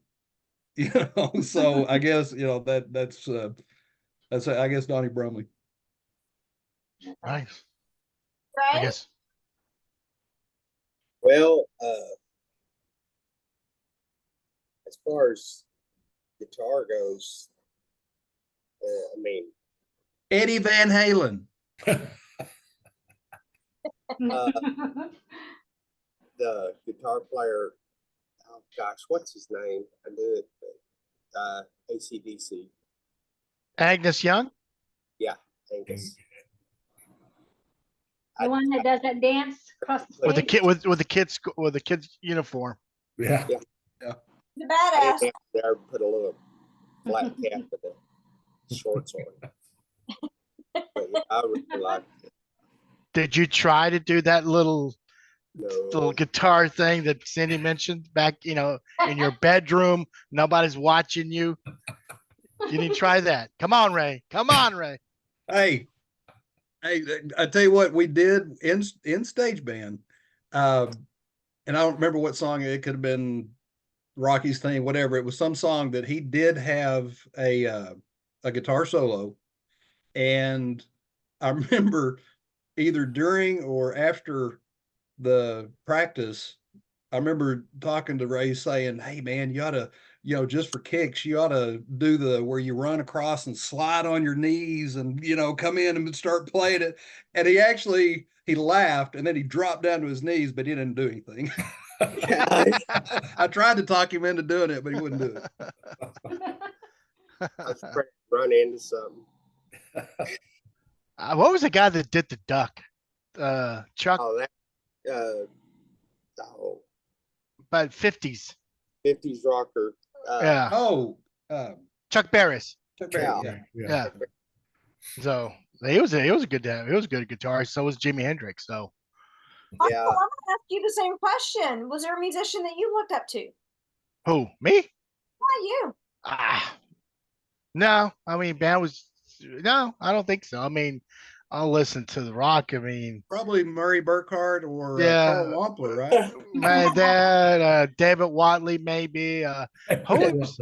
So I guess that's I guess Donnie Brumley. Nice. I Right? guess. Well, as far as guitar goes, I mean, Eddie Van Halen. the guitar player, oh gosh, what's his name? I knew it, but AC/DC. Agnes Young. Yeah, Angus. The one that does that dance across the With the stage. kid with the kid's uniform. Yeah. Yeah. The I badass. didn't have to put a little flat cap with the shorts on. But yeah, I really liked it. Did you try to do that little No, guitar thing that Cindy mentioned back, in your bedroom? Nobody's watching you. You didn't try that. Come on, Ray. Come on, Ray. Hey, I tell you what, we did in stage band. And I don't remember what song. It could have been Rocky's theme, whatever. It was some song that he did have a guitar solo. And I remember either during or after the practice, I remember talking to Ray saying, "Hey man, you ought to, just for kicks, you ought to do the where you run across and slide on your knees and, come in and start playing it." And he laughed and then he dropped down to his knees, but he didn't do anything. I tried to talk him into doing it, but he wouldn't do it. I was afraid to run into something. What was the guy that did the duck? Chuck, Oh, that about 50s. 50s rocker. Yeah. Oh, Chuck Barris. Chuck Berry, Yeah. Yeah. So he was a good guitarist. So was Jimi Hendrix. So Yeah. I'm gonna ask you the same question. Was there a musician that you looked up to? who? Me? Not you. No. I mean, no, I don't think so. I mean, I'll listen to the rock. I mean, probably Murry Burkhart or Yeah. Carl Wampler, right? my dad, David Watley, maybe. Who was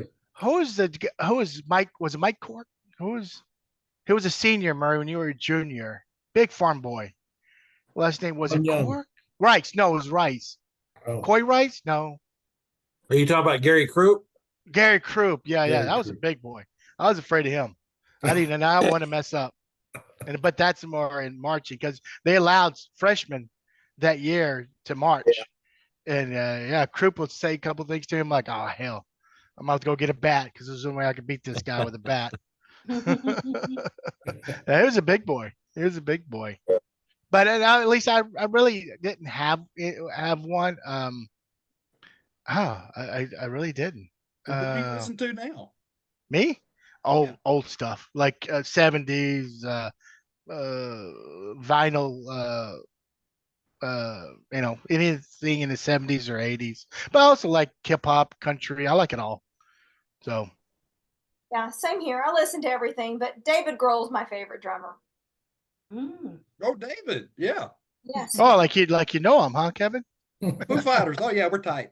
Mike? Was it Mike Cork? He was a senior, Murray, when you were a junior. Big farm boy. Last name was it Young. Cork? Rice. No, it was Rice. Oh. Coy Rice? No. Are you talking about Gary Croup? Gary Croup. Yeah, Gary that was a Croup. big boy. I was afraid of him. I didn't not want to mess up. But that's more in marching because they allowed freshmen that year to march. Yeah. And Croup would say a couple things to him like, "Oh hell, I'm about to go get a bat because there's no way I can beat this guy with a bat." He was a big boy. He was a big boy. But at least I really didn't have one. I really didn't. Who do you listen to now? Me? Yeah. Old stuff like 70s vinyl. Anything in the 70s or 80s. But I also like hip hop, country. I like it all. So. Yeah, same here. I listen to everything, but David Grohl's my favorite drummer. Oh, David. Yeah. Yes. Oh, like you know him, huh, Kevin? Foo Fighters. Oh, yeah, we're tight.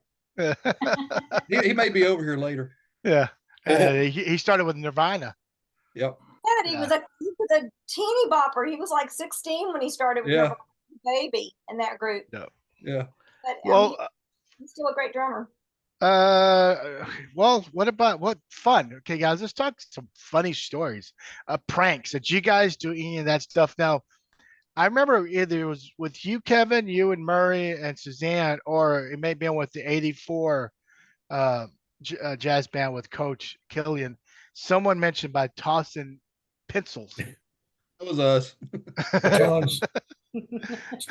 He may be over here later. Yeah. He started with Nirvana. Yep. Yeah, he was a teeny bopper. He was like 16 when he started with Nirvana, baby in that group. Yeah. But Well, he's still a great drummer. well, what fun? Okay, guys, let's talk some funny stories. Pranks. Did you guys do any of that stuff? Now, I remember either it was with you, Kevin, you and Murray and Suzanne, or it may have been with the '84 jazz band with Coach Killian. Someone mentioned by tossing pencils. That was us. Batons.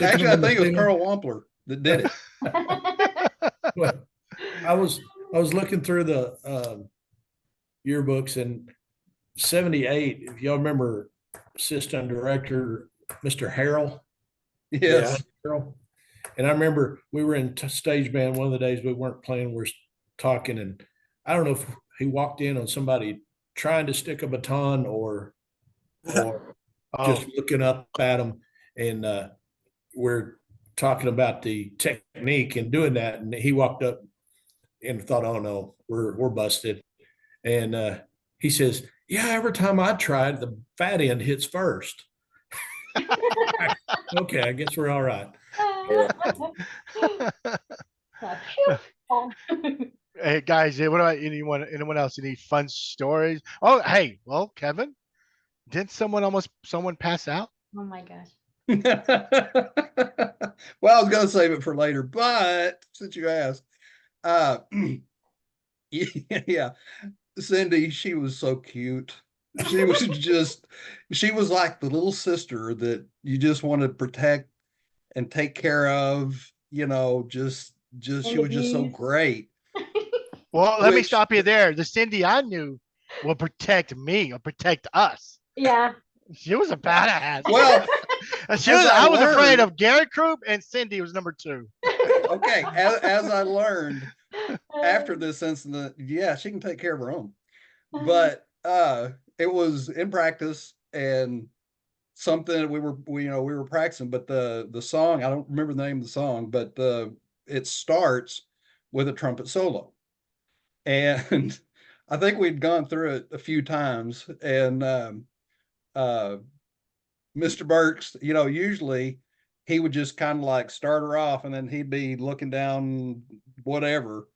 Actually, I think it was Carl Wampler that did it. Well, I was looking through the yearbooks in '78. If y'all remember, assistant director Mr. Harrell. Yes. Harrell. And I remember we were in stage band one of the days we weren't playing. We're talking, and I don't know if he walked in on somebody trying to stick a baton or just looking up at him, and we're talking about the technique and doing that, and he walked up and thought, "Oh no, we're busted." And he says, "Yeah, every time I try it, the fat end hits first." Okay, I guess we're all right. Hey guys, what about anyone else? Any fun stories? Oh, hey, well, Kevin, didn't someone pass out? Oh my gosh. Well, I was going to save it for later, but since you asked, yeah, Cindy, she was so cute. She was like the little sister that you just want to protect and take care of, she was just so great. Well, let me stop you there. The Cindy I knew will protect me or protect us. Yeah. She was a badass. Well, I was afraid of Gary Croup, and Cindy was number 2. Okay, as I learned after this incident, yeah, she can take care of her own. But it was in practice, and something we were practicing, but the song, I don't remember the name of the song, but it starts with a trumpet solo. And I think we'd gone through it a few times, and Mr. Burks, usually he would just kind of like start her off, and then he'd be looking down whatever.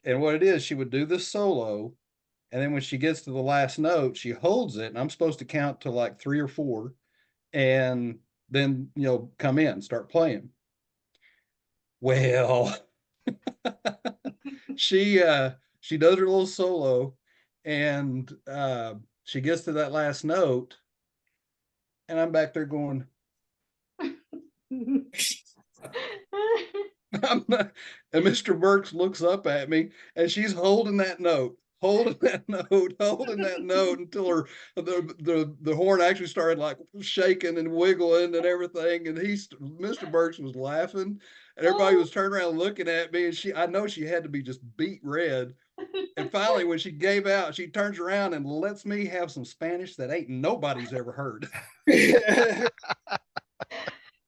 And what it is, she would do this solo, and then when she gets to the last note, she holds it, and I'm supposed to count to like 3 or 4, and then come in, start playing. Well, she does her little solo, and she gets to that last note, and I'm back there going, I'm not, and Mr. Burks looks up at me, and she's holding that note, holding that note until the horn actually started like shaking and wiggling and everything. And Mr. Burks was laughing, and everybody was turning around looking at me, and I know she had to be just beat red. And finally, when she gave out, she turns around and lets me have some Spanish that ain't nobody's ever heard.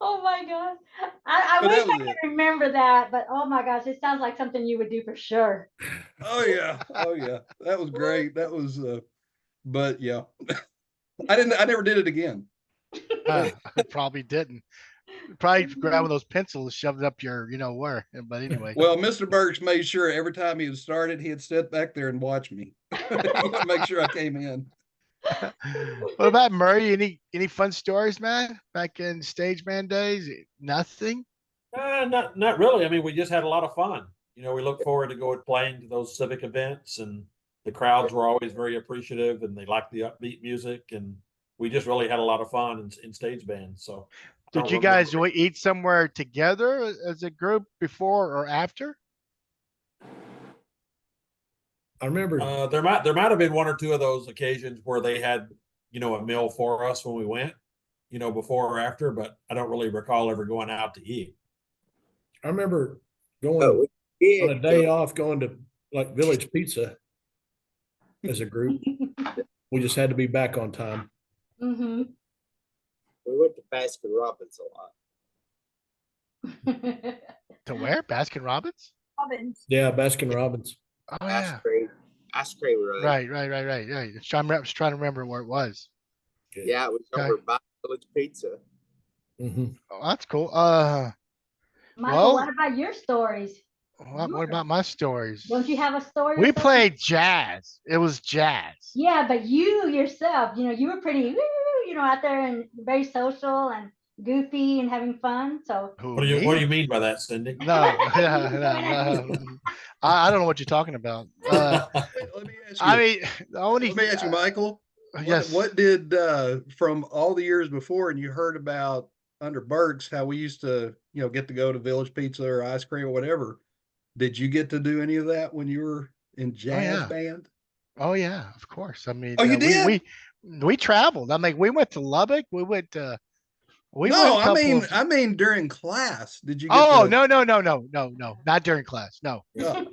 Oh my gosh. I wish I could remember that, but oh my gosh, it sounds like something you would do for sure. Oh yeah. That was great. That was but yeah. I never did it again. I probably didn't. Probably grabbing those pencils, shoved it up your, where. But anyway. Well, Mr. Burks made sure every time he was started, he'd sit back there and watch me. Make sure I came in. What about Murray? Any fun stories, man? Back in stage band days? Nothing? Not really. I mean, we just had a lot of fun. We look forward to going playing to those civic events, and the crowds were always very appreciative, and they liked the upbeat music, and we just really had a lot of fun in stage bands. So did you guys eat somewhere together as a group before or after? I remember there might have been 1 or 2 of those occasions where they had a meal for us when we went, before or after, but I don't really recall ever going out to eat. I remember going on a day off, going to like Village Pizza as a group. We just had to be back on time. Mm-hmm. We went to Baskin Robbins a lot. To where? Baskin Robbins? Robbins. Yeah, Baskin Robbins. Oh yeah. Ice cream run. Right. Yeah. I was trying to remember where it was. Yeah, it was over by Village Pizza. Mm-hmm. Oh, that's cool. Michael, what about your stories? What about my stories? Don't you have a story? We played jazz. It was jazz. Yeah, but you yourself, you were pretty, out there and very social and goofy and having fun. So what do you mean by that, Cindy? No. I don't know what you're talking about. Let me ask you, Michael. Yes. What did from all the years before, and you heard about under Burks how we used to, get to go to Village Pizza or ice cream or whatever? Did you get to do any of that when you were in jazz band? Oh yeah, of course. I mean, you did? We traveled. I mean, we went to Lubbock. We went to. I mean during class. Did you? No, not during class. No. Oh.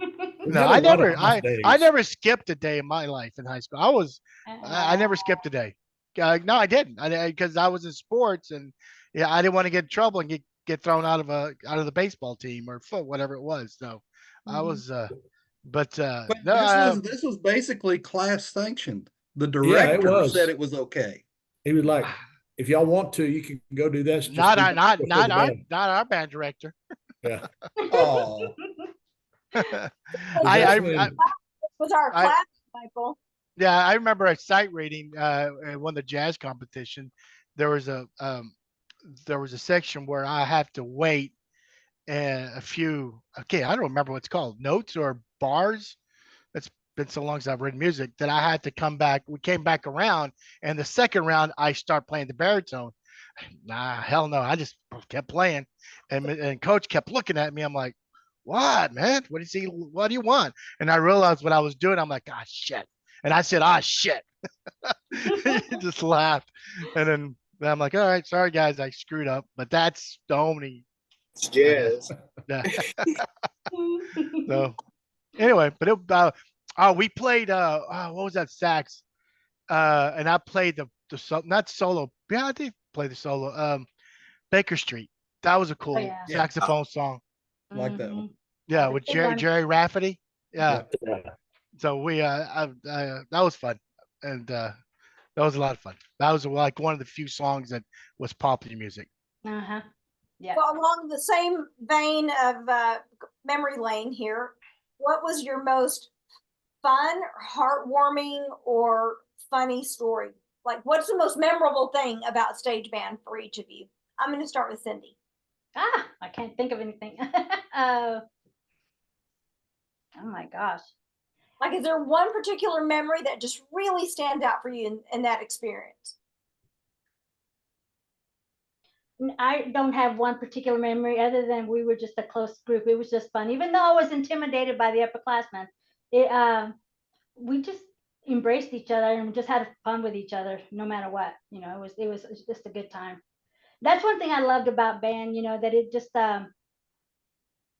No, I never skipped a day in my life in high school. I never skipped a day. No, I didn't. Because I was in sports, and I didn't want to get in trouble and get thrown out of the baseball team or whatever it was. So I was, but this was basically class sanctioned. The director said it was okay. He was like, if y'all want to, you can go do this. Not our band director. Yeah. Oh. Was our class, Michael? Yeah, I remember a sight reading in one of the jazz competition. There was a section where I have to wait a few. Okay, I don't remember what it's called, notes or bars. It's been so long since I've read music that I had to come back. We came back around, and the second round I start playing the baritone. Nah, hell no. I just kept playing, and coach kept looking at me. I'm like, what, man? What do you want? And I realized what I was doing. I'm like, ah, shit. And I said, ah, shit. He just laughed. And then I'm like, all right, sorry guys, I screwed up. But that's the only. It's jazz. Yeah. So anyway, but we played what was that sax? And I played the not solo. Yeah, I did play the solo. Baker Street. That was a cool yeah. saxophone song. Like that one. Yeah, the with big one. Jerry Rafferty. Yeah. Yeah. Yeah. So we that was fun, and that was a lot of fun. That was like one of the few songs that was popular music. Uh-huh. Yeah. Well, along the same vein of memory lane here, what was your most fun, heartwarming, or funny story? Like, what's the most memorable thing about stage band for each of you? I'm going to start with Cindy. I can't think of anything. Oh my gosh. Like, is there one particular memory that just really stands out for you in that experience? I don't have one particular memory other than we were just a close group. It was just fun, even though I was intimidated by the upperclassmen. We just embraced each other and just had fun with each other, no matter what. It was just a good time. That's one thing I loved about band. That it just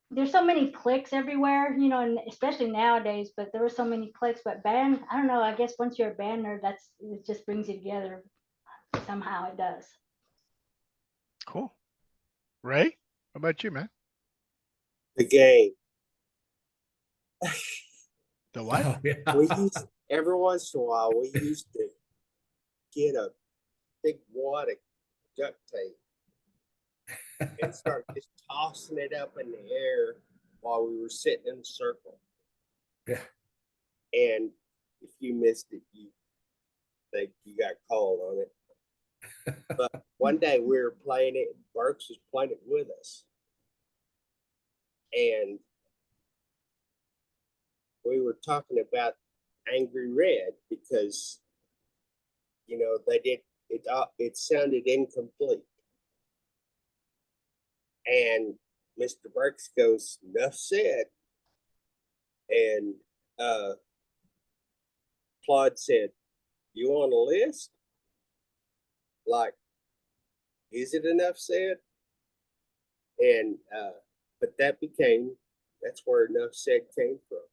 there's so many cliques everywhere. And especially nowadays. But there were so many cliques. But band, I don't know. I guess once you're a band nerd, it just brings you together. Somehow it does. Cool. Ray, how about you, man? The game. The what? Oh, yeah. We used every once in a while we used to get a big wad of duct tape and start just tossing it up in the air while we were sitting in a circle. Yeah. And if you missed it, you got called on it. But one day we were playing it, and Burks was playing it with us. And we were talking about Angry Red because, they did it sounded incomplete. And Mr. Burks goes, "Enough said." And Claude said, "You on a list? Like, is it enough said?" And but that's where enough said came from.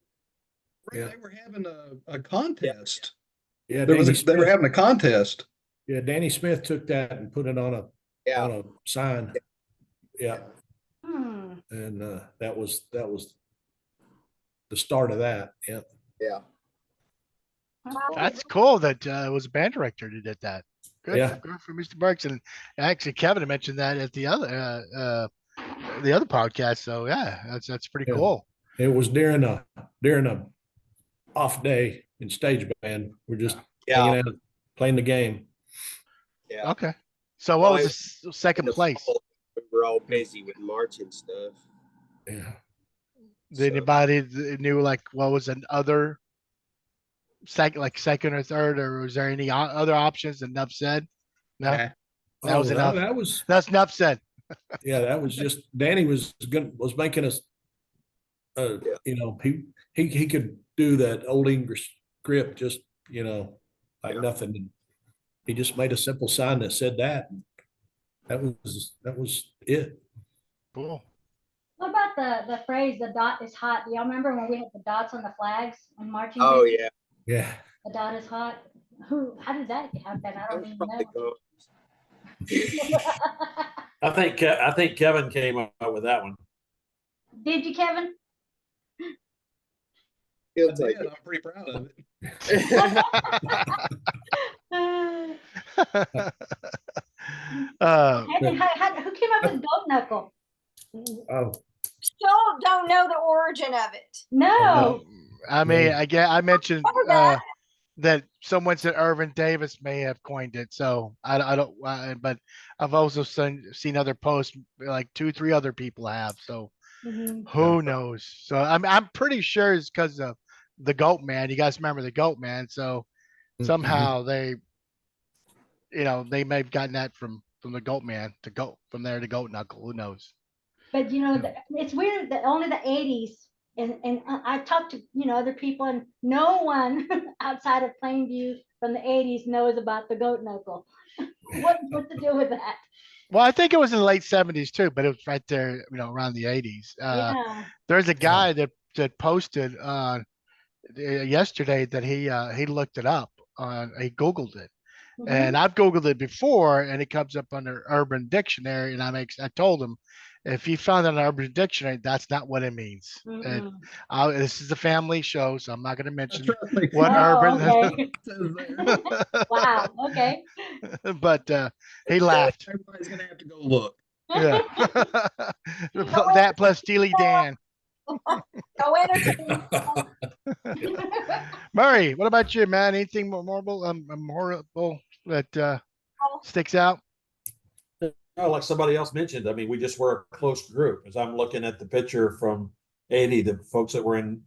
Right, they were having a contest. Yeah, They were Smith, having a contest. yeah, Danny Smith took that and put it on a sign. Yeah. And that was the start of that. Yeah. Yeah. That's cool that it was a band director who did that. Good, Yeah. good for Mr. Burks. And actually, Kevin mentioned that at the other podcast. So yeah, that's pretty Yeah. cool. It was during a off day in stage band. We're just hanging out, playing the game. Yeah. Okay. So what was the second place? We were all busy with marching stuff. Yeah. Did anybody knew like what was another second or third, or was there any other options? Enough said. No, Yeah. that was enough. That's enough said. Yeah, that was just Danny was making us. He could do that old English script just like nothing. He just made a simple sign that said that. That was it. Cool. What about the phrase "the dot is hot"? Do y'all remember when we had the dots on the flags on marching? Oh band? yeah. Yeah. The dot is hot. How did that happen? I don't even know. I think Kevin came up with that one. Did you, Kevin? He'll take it. I'm pretty proud of it. Who came up with goat knuckle? Oh, Still don't know the origin of it. No. I mean, I mentioned that someone said Irvin Davis may have coined it. So I don't, but I've also seen other posts like 2-3 other people have. So who knows? So I'm pretty sure it's because of the Goat Man. You guys remember the Goat Man? So somehow they may have gotten that from the Goat Man to go from there to Goat Knuckle. Who knows? But it's weird that only the 80s, and I talked to other people, and no one outside of Plainview from the 80s knows about the Goat Knuckle. What's to do with that? Well, I think it was in the late 70s too, but it was right there, around the 80s. There's a guy that posted yesterday that he looked it up. He Googled it, And I've Googled it before, and it comes up under Urban Dictionary. And I told him, if you found an Urban Dictionary, that's not what it means. And this is a family show, so I'm not going to mention Trust me. what Oh, urban. okay. Says there. Wow. Okay. But he laughed. Everybody's gonna have to go look. Yeah. That plus Steely Dan. Go entertain. Murray, what about you, man? Anything memorable that sticks out? Oh, like somebody else mentioned, I mean, we just were a close group. As I'm looking at the picture from 80, the folks that were in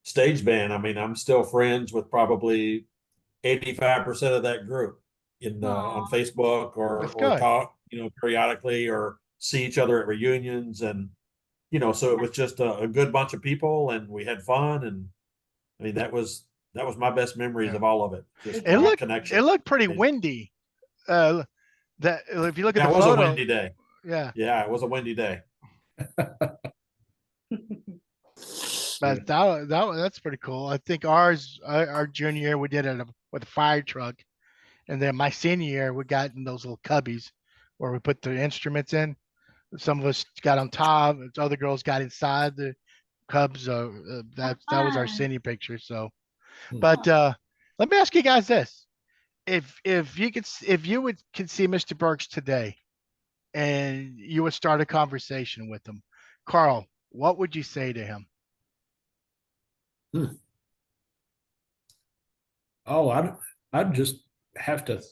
stage band, I mean, I'm still friends with probably 85% of that group on Facebook or talk, periodically, or see each other at reunions. And, so it was just a good bunch of people, and we had fun. And I mean, that was my best memories of all of it. Just connection. It looked pretty windy. That if you look at it the was photo, a windy day. Yeah, it was a windy day. But that's pretty cool. I think our junior year we did it with a fire truck, and then my senior year we got in those little cubbies where we put the instruments in. Some of us got on top, other girls got inside the cubs. That was our senior picture. So, but let me ask you guys this: if you could see Mr. Burks today, and you would start a conversation with him, Carl, what would you say to him? Oh, I'd just have to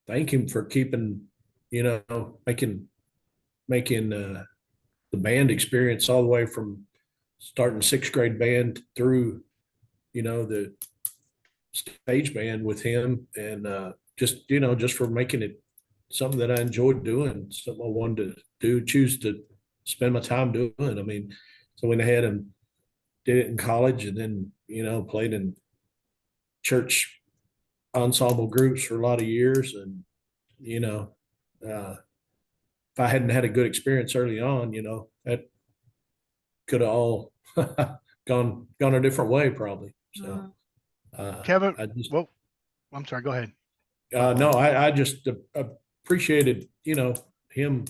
thank him for keeping, making the band experience all the way from starting sixth grade band through, the stage band with him, and just for making it something that I enjoyed doing, something I wanted to choose to spend my time doing. I mean, so went ahead and did it in college, and then, played in church ensemble groups for a lot of years. And, if I hadn't had a good experience early on, that could have all gone a different way probably. So, Kevin, I'm sorry, go ahead. No, I just appreciated, him,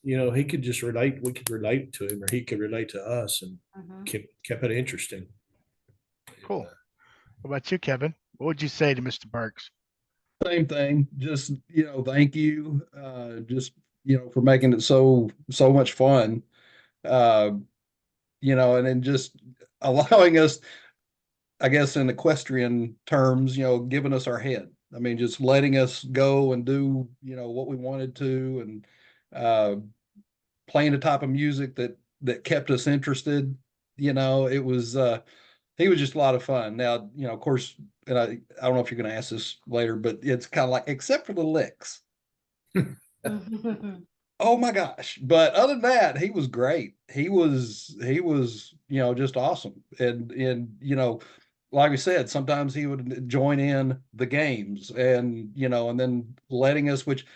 he could just relate, we could relate to him, or he could relate to us, and kept it interesting. Cool. What about you, Kevin? What would you say to Mr. Burks? Same thing. Just, thank you. Just, for making it so much fun. And then just allowing us, I guess, in equestrian terms, giving us our head. I mean, just letting us go and do, what we wanted to, and playing the type of music that kept us interested. It was, he was just a lot of fun. Now, of course, and I don't know if you're going to ask this later, but it's kind of like, except for the licks. Oh my gosh. But other than that, he was great. He was, just awesome. And, like we said, sometimes he would join in the games, and, and then letting us, which,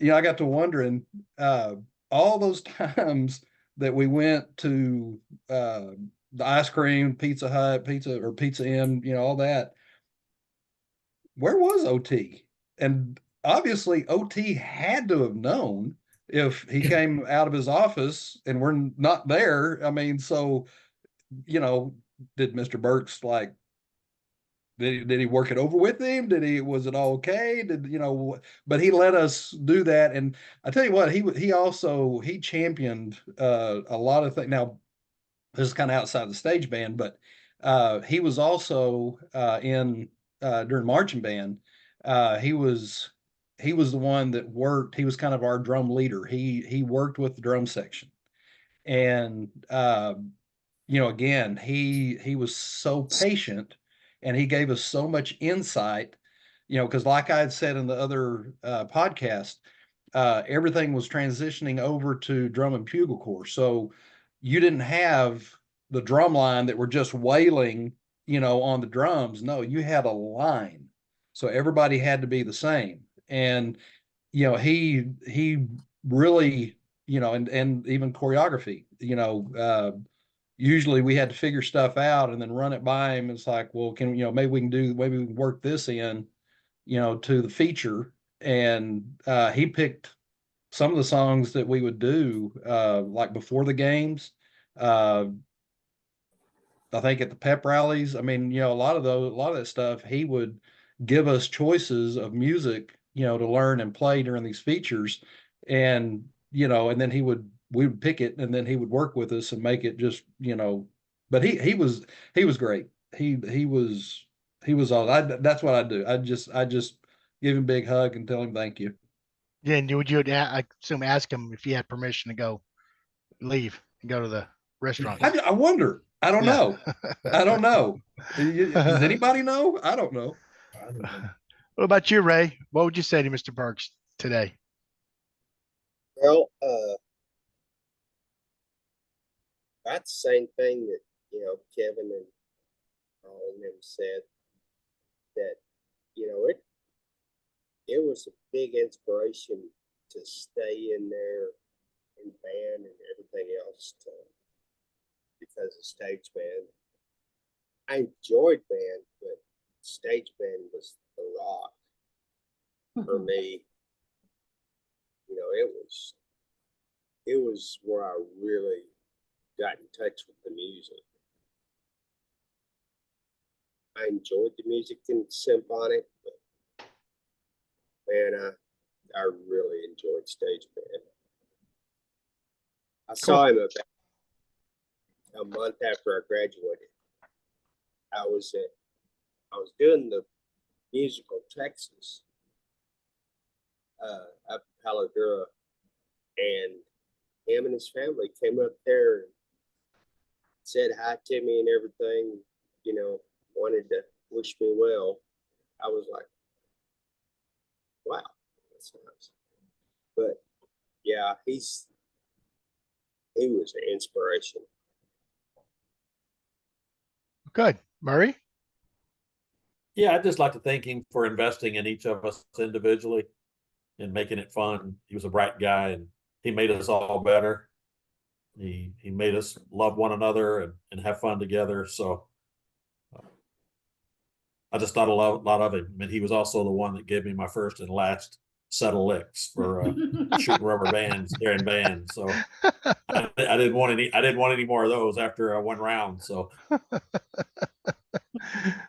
I got to wondering, all those times that we went to, the ice cream, Pizza Hut, Pizza Inn, all that. Where was OT? And obviously OT had to have known if he came out of his office and we're not there. I mean, so, did Mr. Burks did he work it over with him? Was it all okay? But he let us do that. And I tell you what, he championed a lot of things. Now, this is kind of outside the stage band, but he was also during marching band. He was the one that worked. He was kind of our drum leader. He worked with the drum section, and again, he was so patient, and he gave us so much insight. Because like I had said in the other podcast, everything was transitioning over to drum and bugle corps. So you didn't have the drum line that were just wailing, on the drums. No, you had a line. So everybody had to be the same. And, he really, and even choreography, usually we had to figure stuff out and then run it by him. It's like, well, maybe we can work this in, to the feature, and he picked some of the songs that we would do like before the games. I think at the pep rallies, I mean, a lot of that stuff, he would give us choices of music, to learn and play during these features. And, and then we would pick it, and then he would work with us and make it just, but he was great. He was all, that's what I do. I just give him a big hug and tell him thank you. Then would you, I assume, ask him if he had permission to leave and go to the restaurant? I wonder. I don't know. I don't know. Does anybody know? I don't know. I don't know. What about you, Ray? What would you say to Mr. Burks today? Well, that's the same thing that, Kevin and all of them said, that, it was a big inspiration to stay in there in band and everything else because of stage band. I enjoyed band, but stage band was the rock for me. It was where I really got in touch with the music. I enjoyed the music in symphonic, but man, I really enjoyed stage band. I saw him about a month after I graduated. I was doing the musical Texas up in Paladura, and him and his family came up there and said hi to me and everything, wanted to wish me well. I was like, wow, that's nice. But yeah, he was an inspiration. Good. Murray? Yeah, I'd just like to thank him for investing in each of us individually and making it fun. He was a bright guy, and he made us all better. He made us love one another and have fun together. So I just thought a lot of him. And he was also the one that gave me my first and last set of licks for shooting rubber bands there in bands. So I didn't want any more of those after one round. So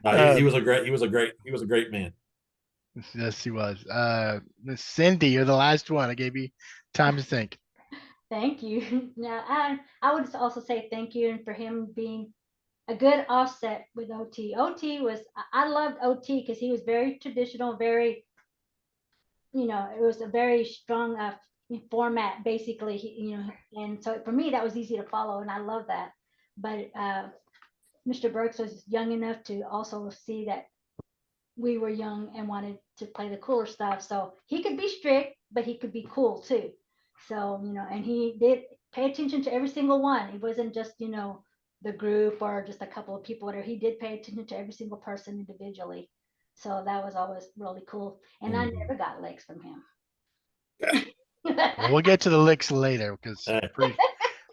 he was a great man. Yes, he was. Miss Cindy, you're the last one. I gave you time to think. Thank you. Now, I would also say thank you, and for him being a good offset with OT. I loved OT because he was very traditional, very, it was a very strong format, basically, and so for me, that was easy to follow, and I love that. But Mr. Burks was young enough to also see that we were young and wanted to play the cooler stuff. So he could be strict, but he could be cool too. So, and he did pay attention to every single one. It wasn't just, the group or just a couple of people. Whatever. He did pay attention to every single person individually. So that was always really cool. And I never got licks from him. Well, we'll get to the licks later because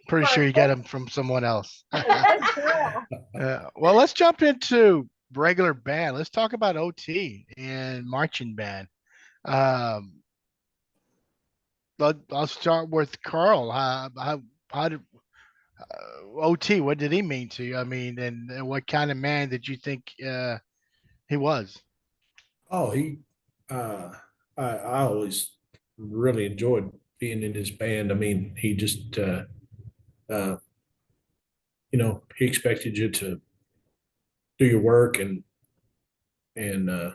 pretty sure you got them from someone else. Well, let's jump into regular band. Let's talk about OT and marching band. I'll start with Carl. How did OT? What did he mean to you? I mean, and what kind of man did you think he was? Oh, I always really enjoyed being in his band. I mean, he just, he expected you to do your work and do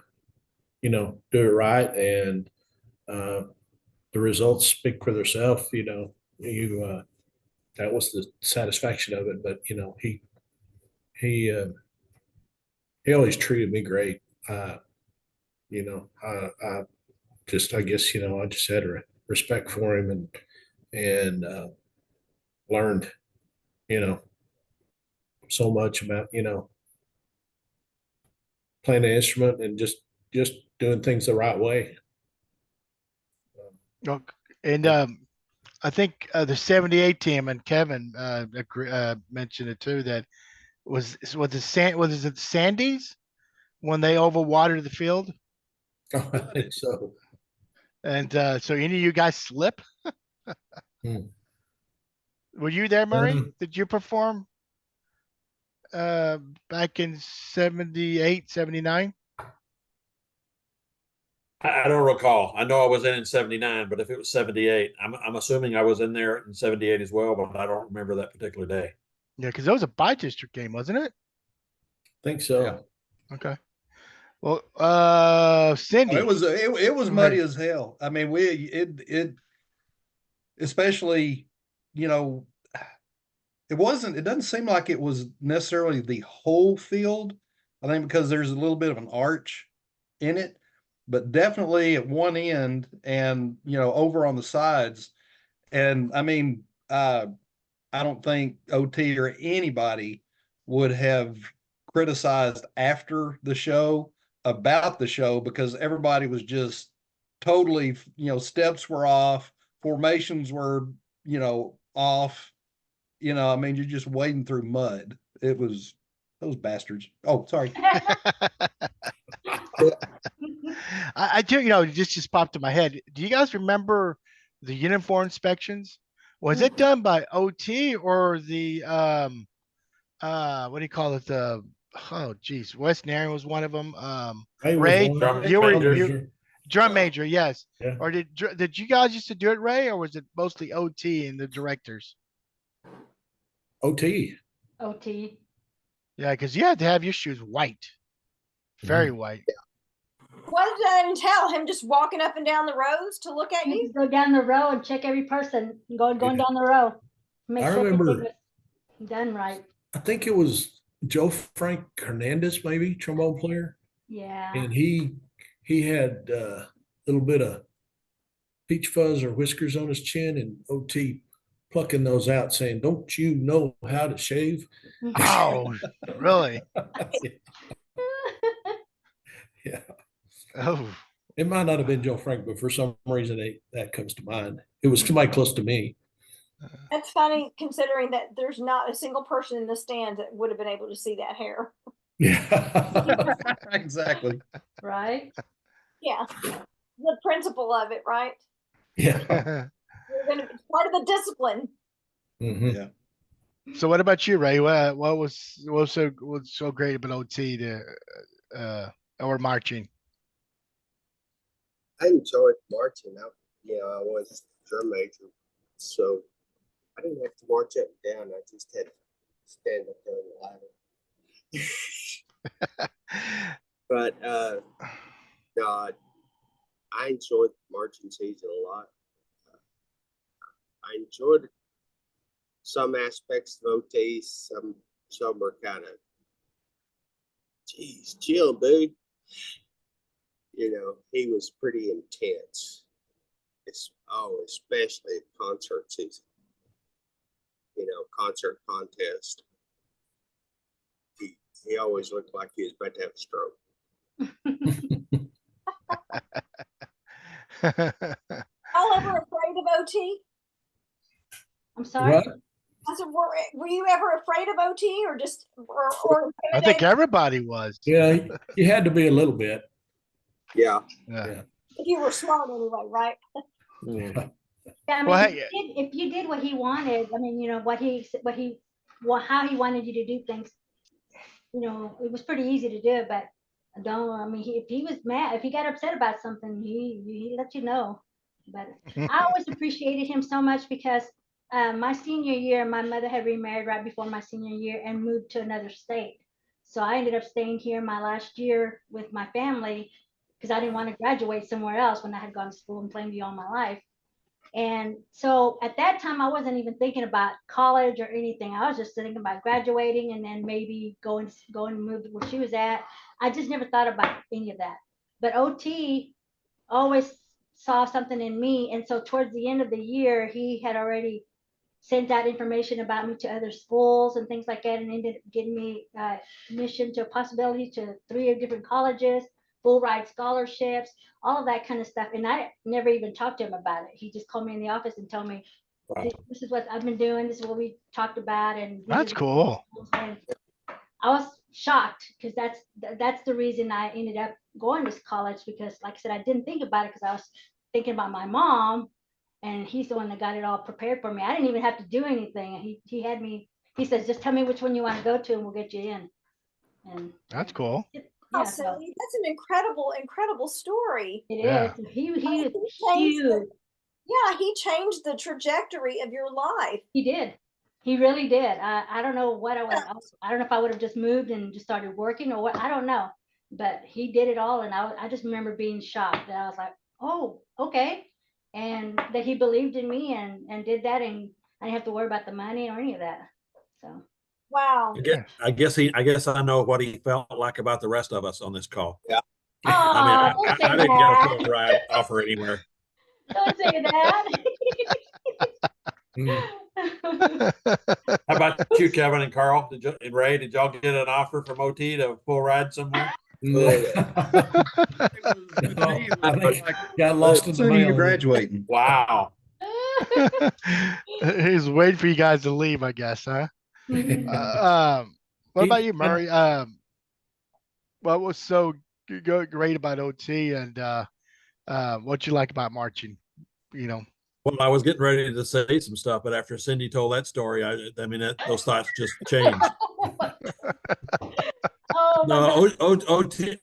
it right, and the results speak for themselves. That was the satisfaction of it. But he always treated me great. I guess I just had a respect for him and learned so much about playing an instrument and just doing things the right way. And I think the '78 team, and Kevin mentioned it too, that was it the Sandys when they overwatered the field? So And so any of you guys slip? Hmm. Were you there, Murray? Um, Did you perform back in 78, 79? I don't recall. I know I was in 79, but if it was 78, I'm assuming I was in there in 78 as well, but I don't remember that particular day. Yeah, because that was a bi-district game, wasn't it? think so. Yeah. Okay. Well, Oh, Cindy. it was muddy as hell. I mean, it especially, you know, it doesn't seem like it was necessarily the whole field. I think because there's a little bit of an arch in it, but definitely at one end and, over on the sides. And I mean, I don't think OT or anybody would have criticized after the show about the show because everybody was just totally, steps were off, formations were, off. I mean, you're just wading through mud. It was those bastards. Oh, sorry. I do, just popped in my head. Do you guys remember the uniform inspections? Was it done by OT or the what do you call it? Oh geez, West Narian was one of them. I was Ray, one you were major. drum major, yes. Yeah. Or did you guys used to do it, Ray, or was it mostly OT and the directors? OT. OT. Yeah, because you had to have your shoes white, very white. What did that entail? Him just walking up and down the rows to look at You you? just go down the row and check every person going down the row. Make I sure remember- everything was done right. I think it was Joe Frank Hernandez, maybe trombone player, Yeah. and he had a little bit of peach fuzz or whiskers on his chin, and OT plucking those out, saying, "Don't you know how to shave?" Oh, really? Yeah. Oh, It might not have been Joe Frank, but for some reason that comes to mind. It was somebody close to me. That's funny considering that there's not a single person in the stands that would have been able to see that hair. Yeah. Exactly. Right. Yeah. The principle of it, right? Yeah. You're gonna be part of the discipline. Mhm. Yeah. So what about you, Ray? What was so great about OT or marching? I enjoyed marching. I was drum major, so I didn't have to march up and down. I just had to stand up there on the ladder. But no, I enjoyed the marching season a lot. I enjoyed some aspects of OT. Some were kind of, geez, chill, dude. He was pretty intense. Especially concert season. Concert contest. He always looked like he was about to have a stroke. Y'all ever afraid of OT? I'm sorry. What? I said, were you ever afraid of OT or just or I think everybody was. Yeah, you had to be a little bit. Yeah. Yeah. if you were smart anyway, right? Yeah, I mean, Well, if you did what he wanted, I mean, how he wanted you to do things, it was pretty easy to do. But if he was mad, if he got upset about something, he let you know. But I always appreciated him so much because my senior year, my mother had remarried right before my senior year and moved to another state. So I ended up staying here my last year with my family because I didn't want to graduate somewhere else when I had gone to school in Plainview all my life. And so at that time, I wasn't even thinking about college or anything. I was just thinking about graduating and then maybe going to move to where she was at. I just never thought about any of that. But OT always saw something in me. And so towards the end of the year, he had already sent out information about me to other schools and things like that, and ended up getting me admission to a possibility to 3 different colleges, full ride scholarships, all of that kind of stuff. And I never even talked to him about it. He just called me in the office and told me, this is what I've been doing. This is what we talked about. And That's cool. And I was shocked because that's the reason I ended up going to college, because like I said, I didn't think about it because I was thinking about my mom, and he's the one that got it all prepared for me. I didn't even have to do anything. He had me. He says, just tell me which one you want to go to, and we'll get you in. And That's cool. How yeah, so silly. That's an incredible story. it Yeah. is. He is changed huge. Yeah, he changed the trajectory of your life. He did. He really did. I don't know what I would. I don't know if I would have just moved and just started working or what. I don't know. But he did it all, and I just remember being shocked that I was like, oh, okay, and that he believed in me and did that, and I didn't have to worry about the money or any of that. So Wow. I guess I know what he felt like about the rest of us on this call. Yeah. I mean, oh, don't say I didn't get a that. full ride offer anywhere. Don't say that. Mm. How about you, Kevin and Carl? And Ray, did y'all get an offer from OT to full ride somewhere? No, I think got lost in the Soon you're mail. graduating. Wow. He's waiting for you guys to leave, I guess, huh? What about you, Murray? What was so great about OT, and what you like about marching? You know. Well, I was getting ready to say some stuff, but after Cindy told that story, I mean, those thoughts just changed. Oh, No,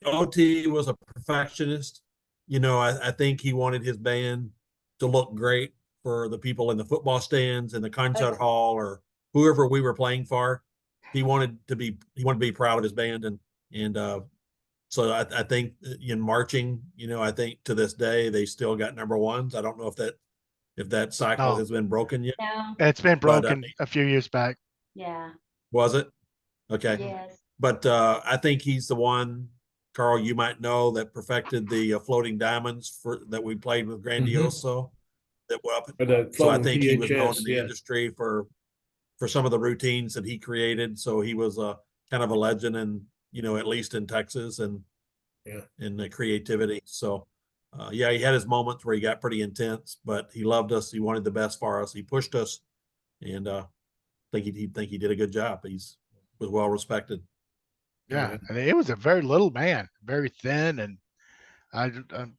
OT was a perfectionist. You know, I think he wanted his band to look great for the people in the football stands and the concert hall or whoever we were playing for. He wanted to be proud of his band, and so I think in marching, you know, I think to this day they still got number ones. I don't know if that cycle has been broken yet. no. It's been But, broken a few years back. Yeah. Was it? Okay. Yes. But I think he's the one, Carl, you might know, that perfected the floating diamonds that we played with Grandioso. That were up. Or the So I floating think he was known PHS, in the yeah. industry for some of the routines that he created. So he was a kind of a legend, and you know, at least in Texas, and in the creativity. So yeah, he had his moments where he got pretty intense, but he loved us. He wanted the best for us. He pushed us, and think he did a good job. Was well respected. Yeah, and it was a very little man, very thin, and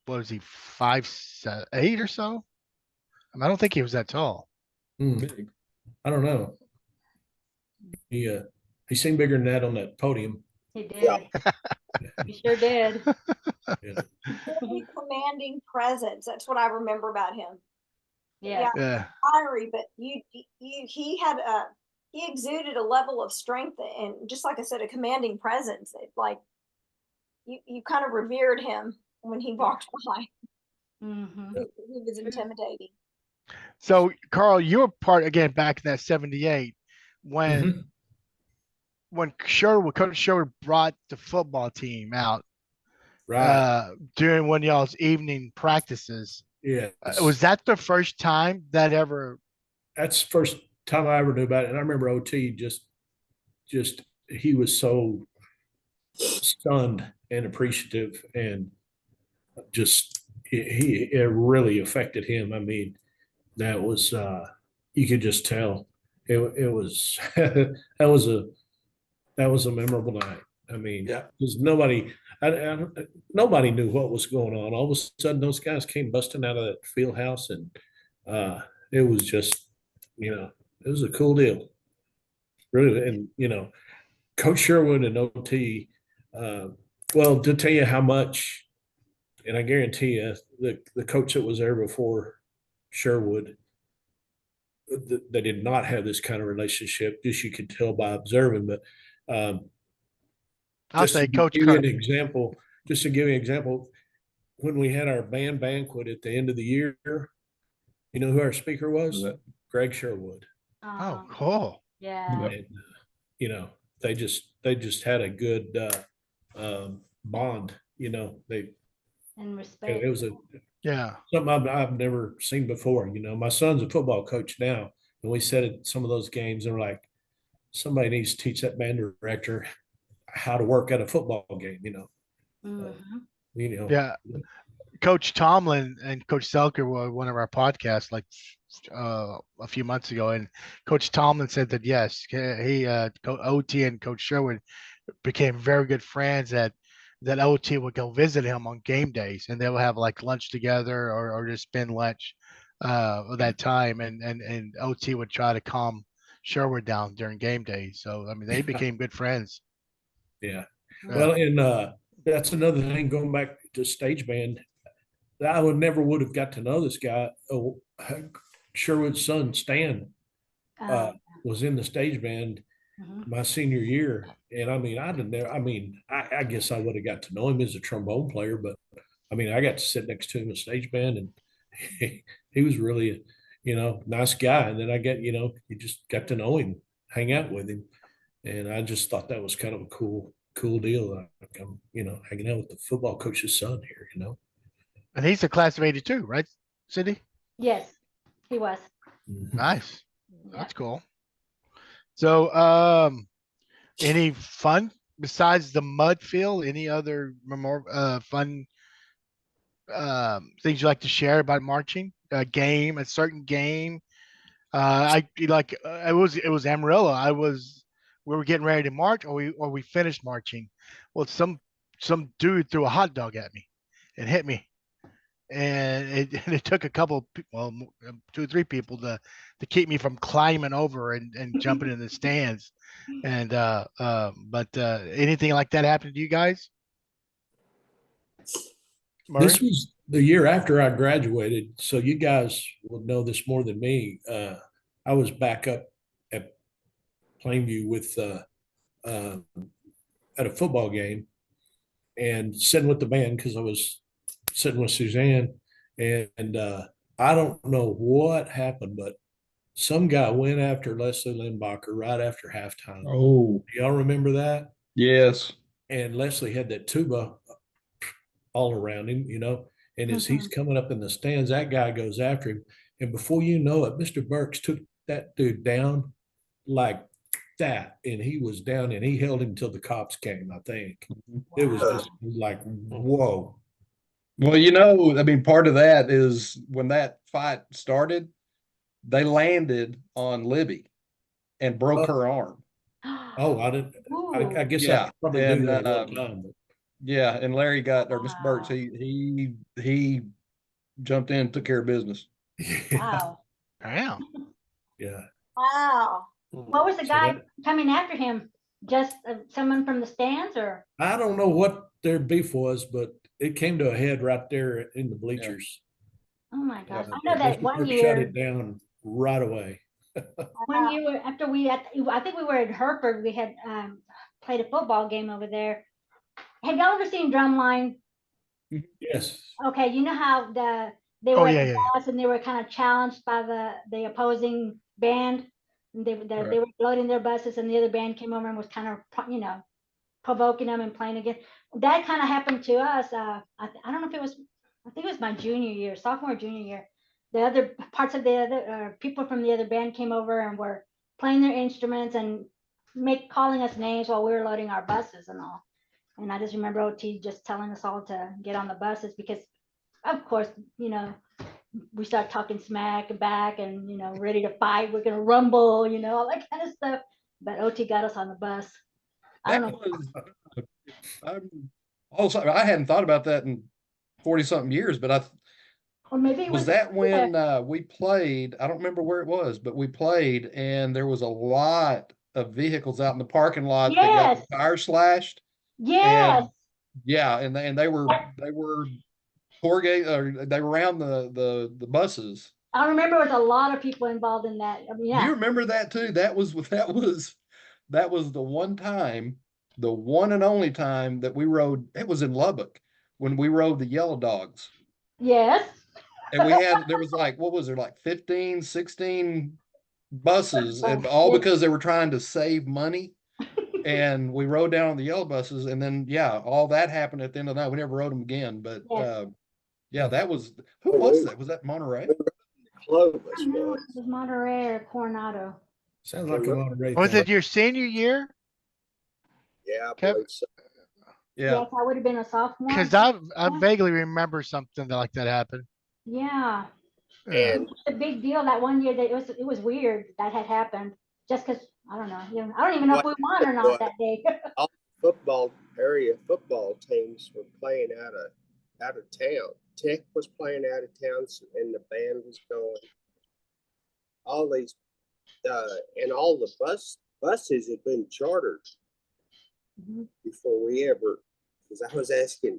what was he, 5'8" or so? I don't think he was that tall. I don't know. He seemed bigger than that on that podium. He did. Yeah. He sure did. Yeah. Very commanding presence. That's what I remember about him. Yeah. Yeah, Fiery, but he exuded a level of strength and, just like I said, a commanding presence. It, like you kind of revered him when he walked by. Mm-hmm. He was intimidating. So, Carl, you were part again back in that '78 when Coach Sherwood brought the football team out Right. during one of y'all's evening practices. Yeah. Was that the first time that ever? That's the first time I ever knew about it. And I remember OT just he was so stunned and appreciative, and just it really affected him. I mean, that was you could just tell it was that was a memorable night. I mean, Yeah. because nobody knew what was going on. All of a sudden, those guys came busting out of that field house, and it was just, it was a cool deal, really. And Coach Sherwood and OT. Well, to tell you how much, and I guarantee you, the coach that was there before Sherwood, they did not have this kind of relationship. Just you could tell by observing, but. I'll Just say to Coach give you an Kirk. example, when we had our band banquet at the end of the year, you know who our speaker was? Greg Sherwood. Oh, cool. Yeah. And, they just had a good bond. And respect. It was something I've never seen before. My son's a football coach now, and we said at some of those games, they're like, somebody needs to teach that band director how to work at a football game. Mm-hmm. Yeah. Coach Tomlin and Coach Selker were one of our podcasts like a few months ago, and Coach Tomlin said that yes, he OT and Coach Sherwood became very good friends that OT would go visit him on game days, and they would have like lunch together or just spend lunch that time, and OT would try to calm Sherwood down during game days. So I mean, they became good friends. Yeah. Yeah. Well, and that's another thing going back to stage band. I would have got to know this guy. Oh, Sherwood's son Stan was in the stage band my senior year, and I mean, I didn't know. I mean, I guess I would have got to know him as a trombone player, but I mean, I got to sit next to him in stage band, and he was really, nice guy. And then I got, you just got to know him, hang out with him, and I just thought that was kind of a cool deal. Like I'm, hanging out with the football coach's son here. And he's a class of '82, right, Cindy? Yes, he was. Nice. Yeah. That's cool. So, any fun besides the mud field? Any other more fun things you like to share about marching? A certain game. It was Amarillo. We were getting ready to march, or we finished marching. Well, some dude threw a hot dog at me and hit me, and it took a couple, well, 2 or 3 people to keep me from climbing over and jumping in the stands. And but anything like that happened to you guys? This Murray? was the year after I graduated, so you guys will know this more than me. I was back up at Plainview with at a football game and sitting with the band because I was sitting with Suzanne, and I don't know what happened, but some guy went after Leslie Lindbacher right after halftime. Oh, Do y'all remember that? yes. And Leslie had that tuba all around him, and as he's coming up in the stands, that guy goes after him. And before you know it, Mr. Burks took that dude down like that. And he was down and he held him till the cops came, I think. It was just like, whoa. Well, I mean, part of that is when that fight started, they landed on Libby and broke her arm. Oh, I didn't. I guess Yeah, I probably knew that at one time. But Yeah, and Larry got or Mr. Burks, he jumped in, took care of business. Wow. Damn. yeah. Wow. What was the So guy that- coming after him? Just someone from the stands, or? I don't know what their beef was, but it came to a head right there in the bleachers. Oh my gosh! Yeah. I know that Mr. one Burke shut year, it down right away. one year after I think we were in Hereford. We had played a football game over there. Have y'all ever seen Drumline? Yes. Okay, you know how they Oh, were yeah, at the yeah. bus and they were kind of challenged by the opposing band. And they Right. were loading their buses, and the other band came over and was kind of provoking them and playing again. That kind of happened to us. I don't know if it was. I think it was my junior year, sophomore, junior year. The other parts of the other people from the other band came over and were playing their instruments and calling us names while we were loading our buses and all. And I just remember OT just telling us all to get on the buses because, of course, we start talking smack back and, ready to fight. We're going to rumble, all that kind of stuff. But OT got us on the bus. I don't know. Also, I hadn't thought about that in 40 something years, but Or maybe it was that when we played, I don't remember where it was, but we played and there was a lot of vehicles out in the parking lot that got Yes. the tires slashed. Yes. And yeah, and they were corrugated, or they were around the buses. I remember there was a lot of people involved in that. I mean, You yeah. remember that too? That was the one time, the one and only time that we rode. It was in Lubbock when we rode the Yellow Dogs. Yes. And there was like, what was there, like 15, 16 buses, and all Yes. because they were trying to save money. And we rode down on the yellow buses, and then all that happened at the end of the night. We never rode them again, but Yes. that was, who was that? Was that Monterey? Clovis I don't know was. if it was Monterey or Coronado. Sounds like a Monterey Was thing. it your senior year? Yeah, I Kev- believe so. Yeah. Yes, I would have been a sophomore. Because I vaguely remember something like that happened. Yeah. Yeah. And It was a big deal that one year that it was weird that had happened just because I don't know. I don't even know if we won or not that day. area football teams were playing out of town. Tech was playing out of town, and the band was going. All these and all the buses had been chartered before we ever. Because I was asking,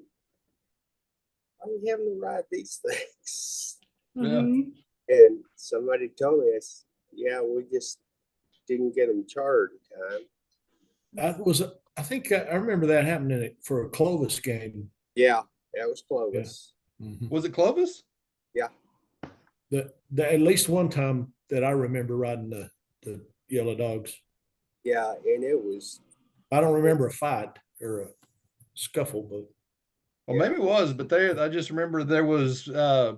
are we having to ride these things? Mhm. And somebody told me, yeah, we just didn't get them chartered in time. I think I remember that happening for a Clovis game. Yeah, that was Clovis. Mhm. Was it Clovis? Yeah. At least one time that I remember riding the Yellow Dogs. Yeah, and it was. I don't remember a fight or a scuffle, but Well, maybe it was, but I just remember there was a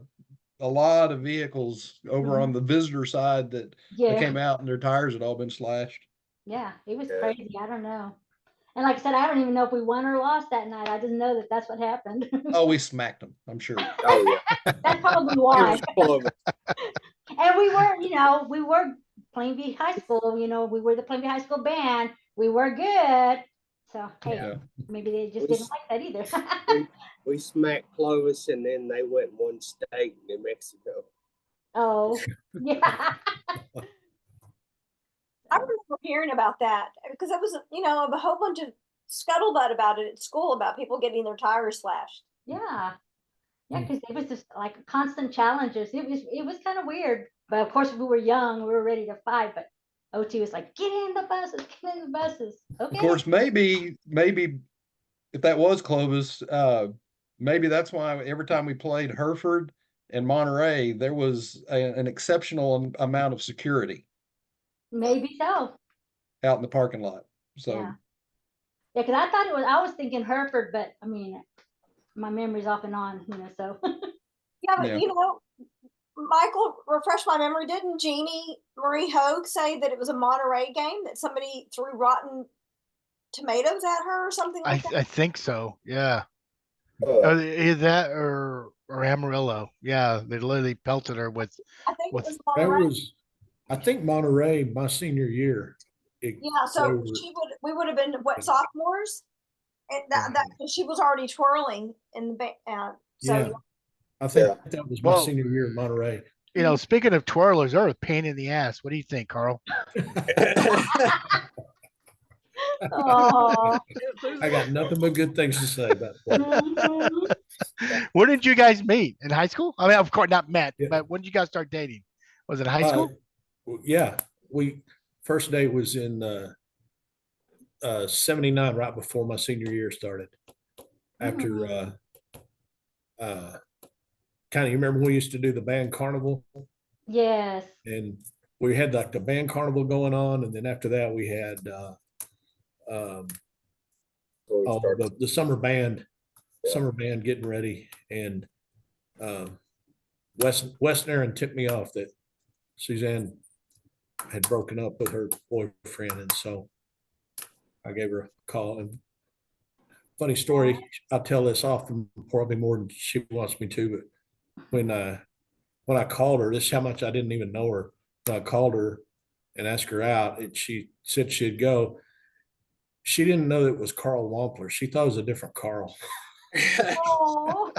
lot of vehicles over on the visitor side that they Yeah, came out and their tires had all been slashed. yeah, it was Yeah. crazy. I don't know. And like I said, I don't even know if we won or lost that night. I just know that that's what happened. Oh, we smacked them, I'm sure. Oh yeah. That's probably It why. was Clovis. And we were, we were Plainview High School, we were the Plainview High School band. We were good. So, hey, Yeah. maybe they just didn't like that either. We smacked Clovis, and then they went in one state, New Mexico. Oh, yeah. I remember hearing about that because it was, a whole bunch of scuttlebutt about it at school about people getting their tires slashed. Yeah. Yeah, because it was just like constant challenges. It was kind of weird. But of course, we were young, we were ready to fight. But OT was like, get in the buses, get in the buses. Okay. Of course, maybe if that was Clovis, maybe that's why every time we played Hereford and Monterey, there was an exceptional amount of security Maybe so. out in the parking lot. So Yeah. Yeah, because I was thinking Hereford, but I mean, my memory's off and on, so. Yeah, but Yeah. Michael, refresh my memory. Didn't Jeannie Marie Hogue say that it was a Monterey game that somebody threw rotten tomatoes at her or something like that? I think so. Yeah. Uh, Either that or Amarillo. Yeah, they literally pelted her with. I think it was that Monterey. was, I think Monterey, my senior year. Yeah, so we would have been sophomores, and that she was already twirling in the band. So Yeah. I think that was my senior year in Monterey. Speaking of twirlers, they're a pain in the ass. What do you think, Carl? Oh. I got nothing but good things to say about that. Where did you guys meet? In high school? I mean, of course, not met, Yeah. but when did you guys start dating? Was it high school? Yeah, first date was in 79, right before my senior year started. After kind of, you remember we used to do the band carnival, Yes. and we had like the band carnival going on, and then after that we had the summer band getting ready, and Wes Aaron tipped me off that Suzanne had broken up with her boyfriend, and so I gave her a call. And funny story, I'll tell this often, probably more than she wants me to, but when I called her, this is how much I didn't even know her. When I called her and asked her out, and she said she'd go, she didn't know that it was Carl Wampler. She thought it was a different Carl. Oh.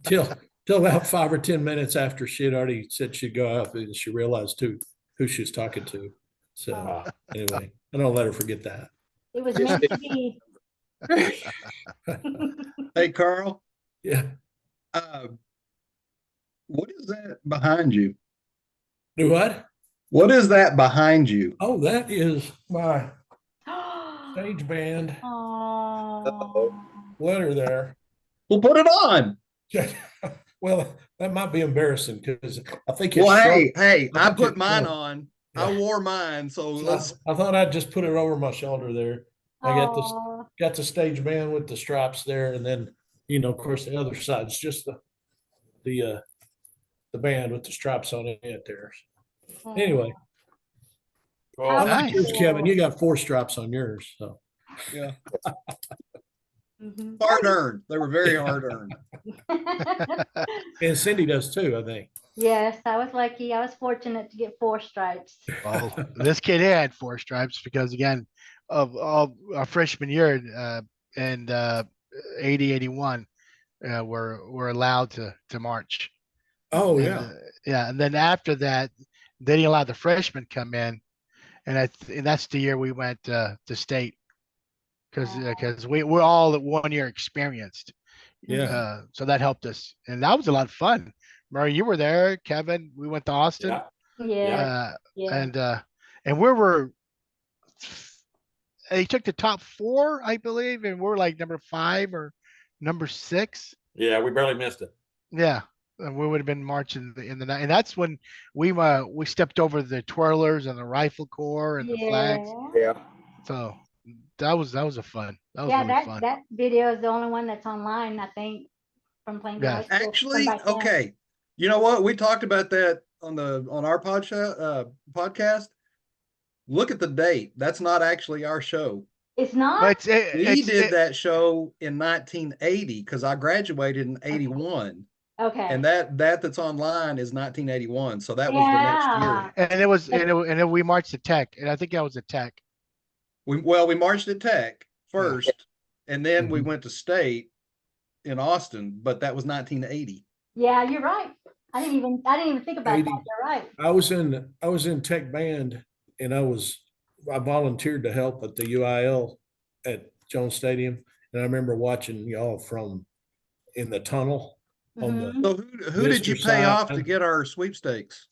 Till about 5 or 10 minutes after she had already said she'd go out, and she realized who she was talking to. So anyway, I don't let her forget that. It was meant to be. hey, Carl, Yeah. What is that behind you? Do what? What is that behind you? Oh, that is my stage band Oh. letter there. Well, put it on. Well, that might be embarrassing because I think it's Well, shrunk. hey, I think put it's mine shrunk. on. Yeah. I wore mine, so let's. I thought I'd just put it over my shoulder there. I Oh. got the stage band with the stripes there, and then of course the other side's just the band with the stripes on it there. Anyway, How nice. yours, Kevin, you got 4 stripes on yours, so Yeah, Mhm. hard earned. They were very hard earned. and Cindy does too, I think. Yes, I was lucky. I was fortunate to get 4 stripes. Well, this kid had 4 stripes because again, of our freshman year, and 80, 81, were allowed to march. Oh, And yeah. yeah, and then after that, they didn't allow the freshmen come in, and that's the year we went to state because we're all at 1 year experienced. Yeah. So that helped us, and that was a lot of fun. Murray, you were there. Kevin, we went to Austin. Yeah, Uh, yeah. and we were. They took the top four, I believe, and we're like number 5 or number 6. Yeah, we barely missed it. Yeah, and we would have been marching in the night, and that's when we stepped over the twirlers and the rifle corps and the flags. Yeah. So that was a fun. That was Yeah, really fun. that video is the only one that's online, I think, from playing the Yeah. high school. from Actually, back then. okay. You know what? We talked about that on our podcast. Look at the date. That's not actually our show. It's not? But We did that show in 1980 because I graduated in 81. Okay. And that's online is 1981. So that was the next year. and then we marched to Tech, and I think that was a Tech. We marched at Tech first, and then we went to State in Austin, but that was 1980. Yeah, you're right. I didn't even think about 80. that. You're right. I was in tech band, and I volunteered to help at the UIL at Jones Stadium, and I remember watching y'all from in the tunnel on the. Mhm. So who did you Visitor pay off to side. get our sweepstakes?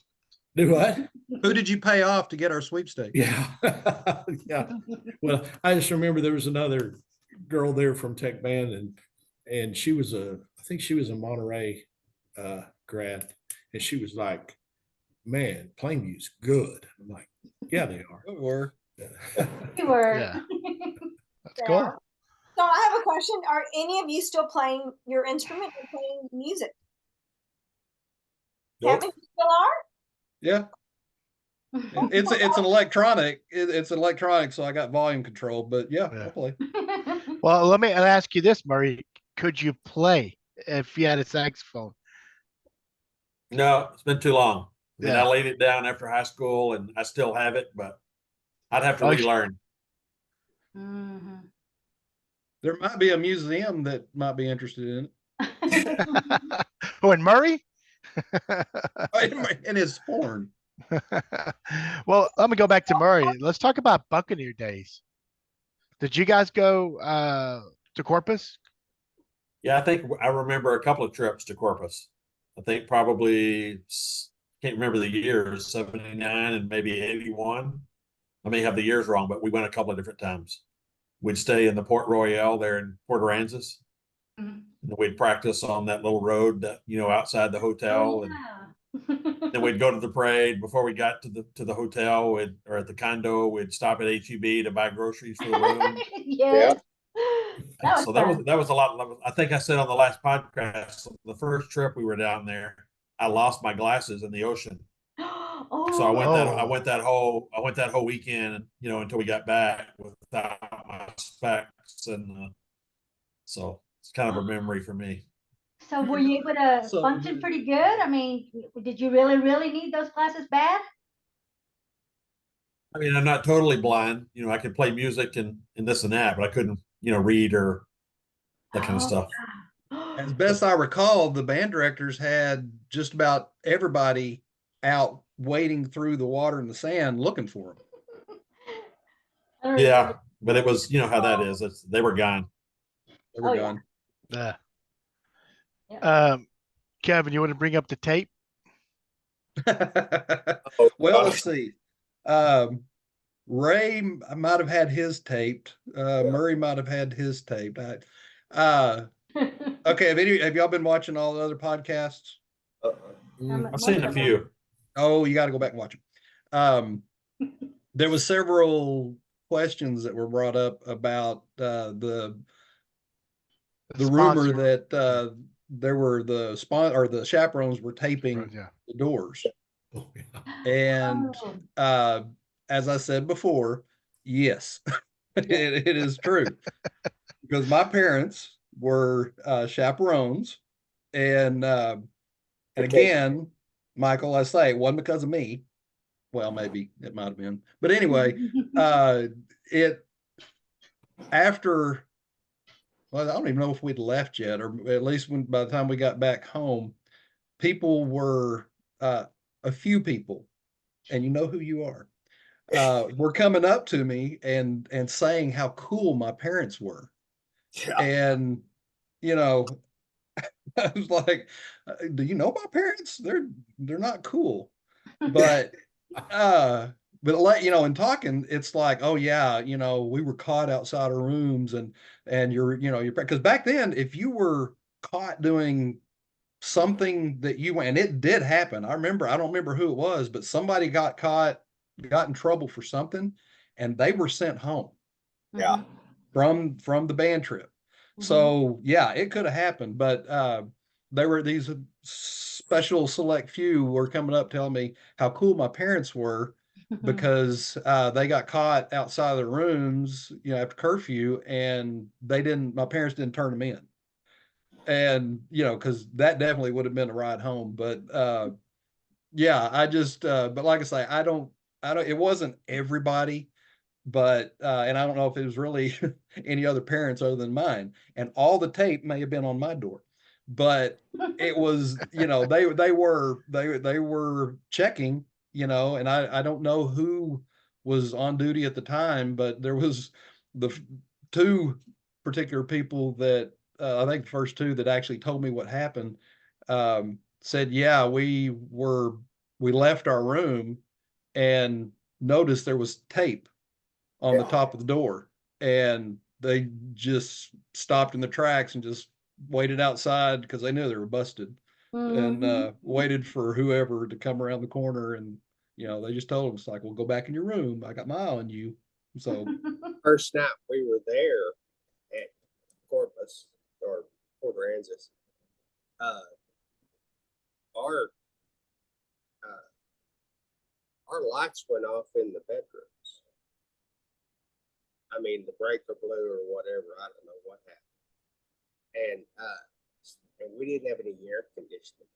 Do what? Who did you pay off to get our sweepstakes? Yeah. Yeah. Well, I just remember there was another girl there from tech band, and she was I think she was a Monterey grad, and she was like, man, Plainview's good. I'm like, yeah, they are. We were. You were. Yeah. That's Yeah. cool. So I have a question. Are any of you still playing your instrument or playing music? Nope. Kevin, you still are? Yeah. It's an electronic. It's an electronic, so I got volume control. But yeah, Yeah. I'll play. Well, let me ask you this, Murray. Could you play if you had a saxophone? No, it's been too long. I mean, Yeah. I laid it down after high school, and I still have it, but I'd have to Oh, relearn. Mhm. There might be a museum that might be interested in Oh, and Murray? it. And his horn. Well, let me go back to Murray. Let's talk about Buccaneer days. Did you guys go to Corpus? Yeah, I think I remember a couple of trips to Corpus. I think probably can't remember the years, 79 and maybe 81. I may have the years wrong, but we went a couple of different times. We'd stay in the Port Royale there in Port Aransas. Mhm. And we'd practice on that little road that, outside the hotel. Oh, And yeah. then we'd go to the parade before we got to the hotel or at the condo. We'd stop at HEB to buy groceries for the room. Yes. That was So fun. that was a lot. I think I said on the last podcast, the first trip we were down there, I lost my glasses in the ocean. Oh, So I went Oh. that whole weekend, until we got back without my specs, and so it's kind of a memory for me. So were you able to So- function pretty good? I mean, did you really, really need those classes bad? I mean, I'm not totally blind. I could play music and this and that, but I couldn't, read or that kind of Oh, stuff. wow. As best I recall, the band directors had just about everybody out wading through the water and the sand looking for them. I don't Yeah, remember. but it was, how that is. They were gone. They were Oh, yeah. gone. Yeah. Yeah. Kevin, you want to bring up the tape? Well, let's see. Ray might have had his taped. Murray might have had his taped. Okay, have y'all been watching all the other podcasts? I've seen a few. Oh, you got to go back and watch them. There was several questions that were brought up about the rumor Sponsor. that there were the chaperones were taping Yeah. the doors. Oh, yeah. And Oh. as I said before, yes, it is true. Because my parents were chaperones. And again, Michael, I say it wasn't because of me. Well, maybe it might have been. But anyway, after, well, I don't even know if we'd left yet, or at least by the time we got back home, people were, a few people, and you know who you are, were coming up to me and saying how cool my parents were. Yeah. And, you know, I was like, do you know my parents? They're not cool. But but you know, in talking, it's like, oh yeah, you know, we were caught outside of rooms, and you're, you know, you're, because back then, if you were caught doing something that you, and it did happen. I don't remember who it was, but somebody got caught, got in trouble for something, and they were sent home Yeah. from the band trip. So yeah, it could have happened, but there were these special select few were coming up telling me how cool my parents were because they got caught outside of the rooms, you know, after curfew, and my parents didn't turn them in. And, you know, because that definitely would have been a ride home. But yeah, but like I say, it wasn't everybody, but and I don't know if it was really any other parents other than mine. And all the tape may have been on my door, but it was, you know, they were checking, you know, and I don't know who was on duty at the time, but there was the two particular people that I think the first two that actually told me what happened, said, yeah, we left our room and noticed there was tape on the top of the door, and they just stopped in the tracks and just waited outside because they knew they were busted, and waited for whoever to come around the corner. And, you know, they just told them, it's like, well, go back in your room. I got my eye on you. So First night we were there at Corpus or Port Aransas, our our lights went off in the bedrooms. I mean, the breaker blew or whatever. I don't know what happened. And we didn't have any air conditioning.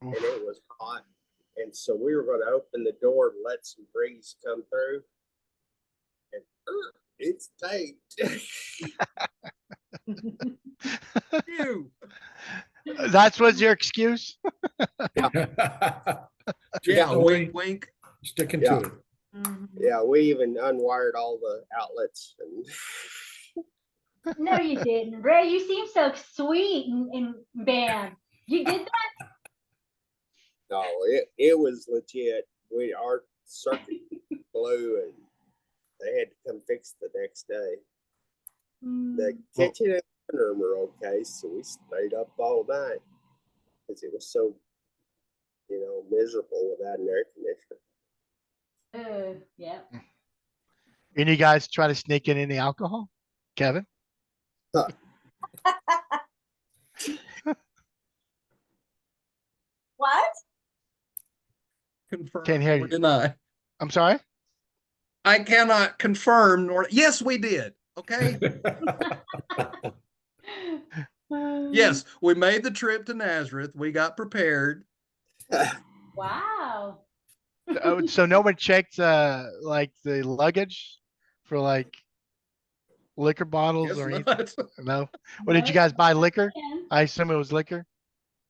And it was hot. And so we were going to open the door and let some breeze come through. And it's taped. you. That was your excuse? Yeah, Story. wink. Sticking Yeah. to it. Yeah, we even unwired all the outlets. And No, you didn't. Ray, you seem so sweet in band. You did that? no, it was legit. Our circuit blew, and they had to come fix it the next day. The kitchen and living room were okay, so we stayed up all night because it was so, you know, miserable without an air conditioner. Yeah. And you guys try to sneak in any alcohol, Kevin? What? Confirm Can't hear or you. deny. I'm sorry? I cannot confirm nor, yes, we did. Okay. Yes, we made the trip to Nazareth. We got prepared. Wow. Oh, so no one checked like the luggage for like liquor bottles Guess or anything? not. No. What did you guys buy? Liquor? I assume it was liquor.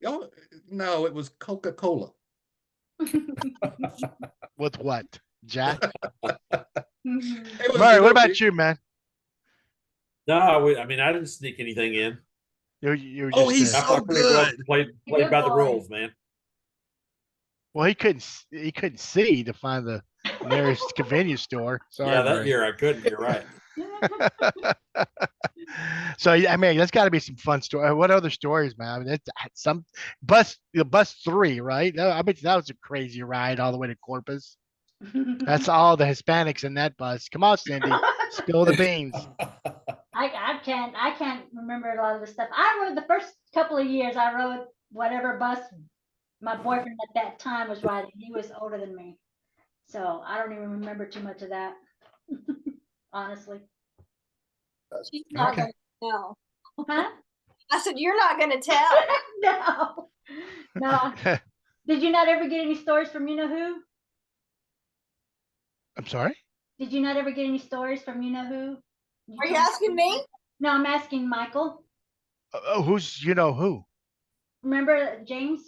Oh, no, it was Coca-Cola. With what? Jack? It was Murray, what real- about you, man? No, I mean, I didn't sneak anything in. You were Oh, just he's I so pretty well good. played Good by the boy. rules, man. well, he couldn't see to find the nearest convenience store. Sorry, Yeah, that Murray. year I couldn't. You're right. So I mean, that's got to be some fun story. What other stories, man? I mean, it's some bus 3, right? I bet that was a crazy ride all the way to Corpus. That's all the Hispanics in that bus. Come on, Cindy, spill the beans. I can't remember a lot of the stuff. I rode the first couple of years. I rode whatever bus my boyfriend at that time was riding. He was older than me, so I don't even remember too much of that. Honestly. She's not Okay. gonna tell. Huh? I said, you're not gonna tell. No. No. Did you not ever get any stories from you know who? I'm sorry. Did you not ever get any stories from you know who? Are you asking me? No, I'm asking Michael. Oh, who's who? Remember James?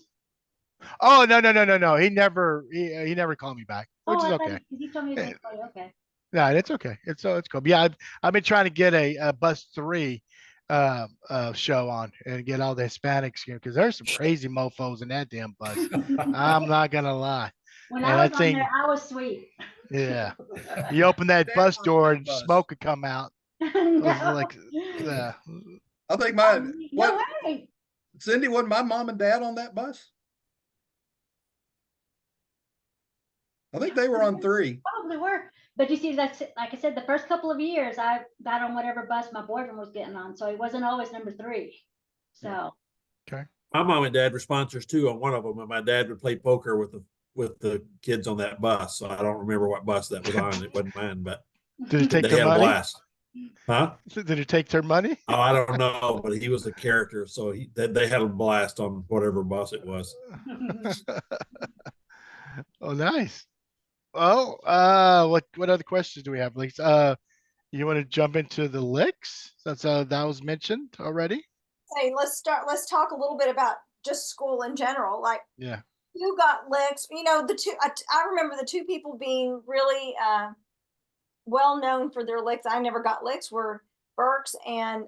Oh, no. He never called me back, which Oh, is I thought okay. you told me it was Eh, next Friday. Okay. No, it's okay. It's cool. Yeah, I've been trying to get a bus 3 show on and get all the Hispanics here because there's some crazy mofos in that damn bus. I'm not gonna lie. When And I I was on there, think, I was sweet. yeah, you open that Never bus on door that and bus. smoke would come out. It was like, No. I think my No what way. Cindy, wasn't my mom and dad on that bus? I think they were on 3. Probably were. But you see, that's like I said, the first couple of years I got on whatever bus my boyfriend was getting on. So he wasn't always number 3. So okay. My mom and dad were sponsors too on one of them, and my dad would play poker with the kids on that bus. So I don't remember what bus that was on. It wasn't mine, but Did it take they their had a money? blast. Huh? Did it take their money? Oh, I don't know, but he was a character, so they had a blast on whatever bus it was. Oh, nice. Well, what other questions do we have, Leaks? You want to jump into the licks since that was mentioned already? Hey, let's talk a little bit about just school in general. Like, Yeah. who got licks? The two, I remember the two people being really well known for their licks. I never got licks were Burks and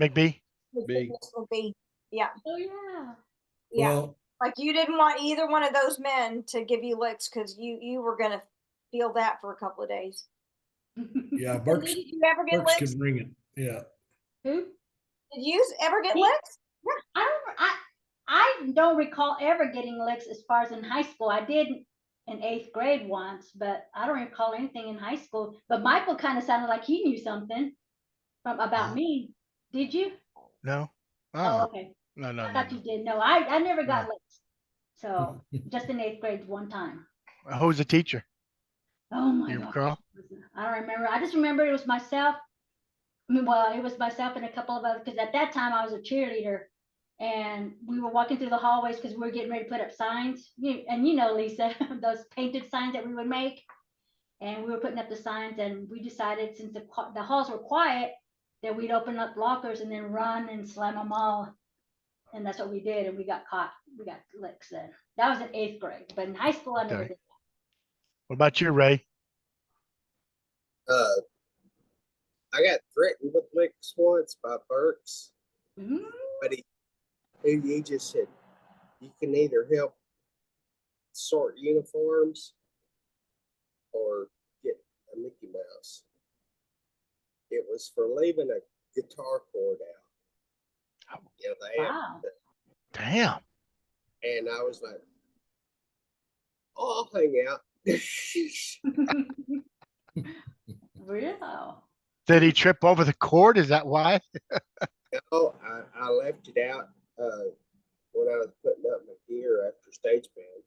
McBee. McBee. Yeah. oh yeah. Yeah. Well, Like you didn't want either one of those men to give you licks because you were gonna feel that for a couple of days. yeah, Did Burks you ever get Burks licks? can bring it. Yeah. Who? Did you ever get Me? licks? I don't recall ever getting licks as far as in high school. I did in 8th grade once, but I don't recall anything in high school. But Michael kind of sounded like he knew something about me. Did you? No. Oh, Oh, okay. no. I thought you did. No, I never got No. licks. So just in 8th grade one time. Who's the teacher? Oh my You God. recall? I don't remember. I just remember it was myself. Well, it was myself and a couple of others because at that time I was a cheerleader and we were walking through the hallways because we were getting ready to put up signs. And Lisa, those painted signs that we would make. And we were putting up the signs and we decided since the halls were quiet that we'd open up lockers and then run and slam them all. And that's what we did. And we got caught. We got licks then. That was in 8th grade. But in high school, I never Okay. did What about you, Ray? I got threatened with licks once by Burks, that. but he just said, you can either help sort uniforms or get a Mickey Mouse. It was for leaving a guitar cord out. Yeah, they Wow. Damn. and I was like, oh, I'll hang out. Real. Did he trip over the cord? Is that why? No, I left it out when I was putting up my gear after stage band.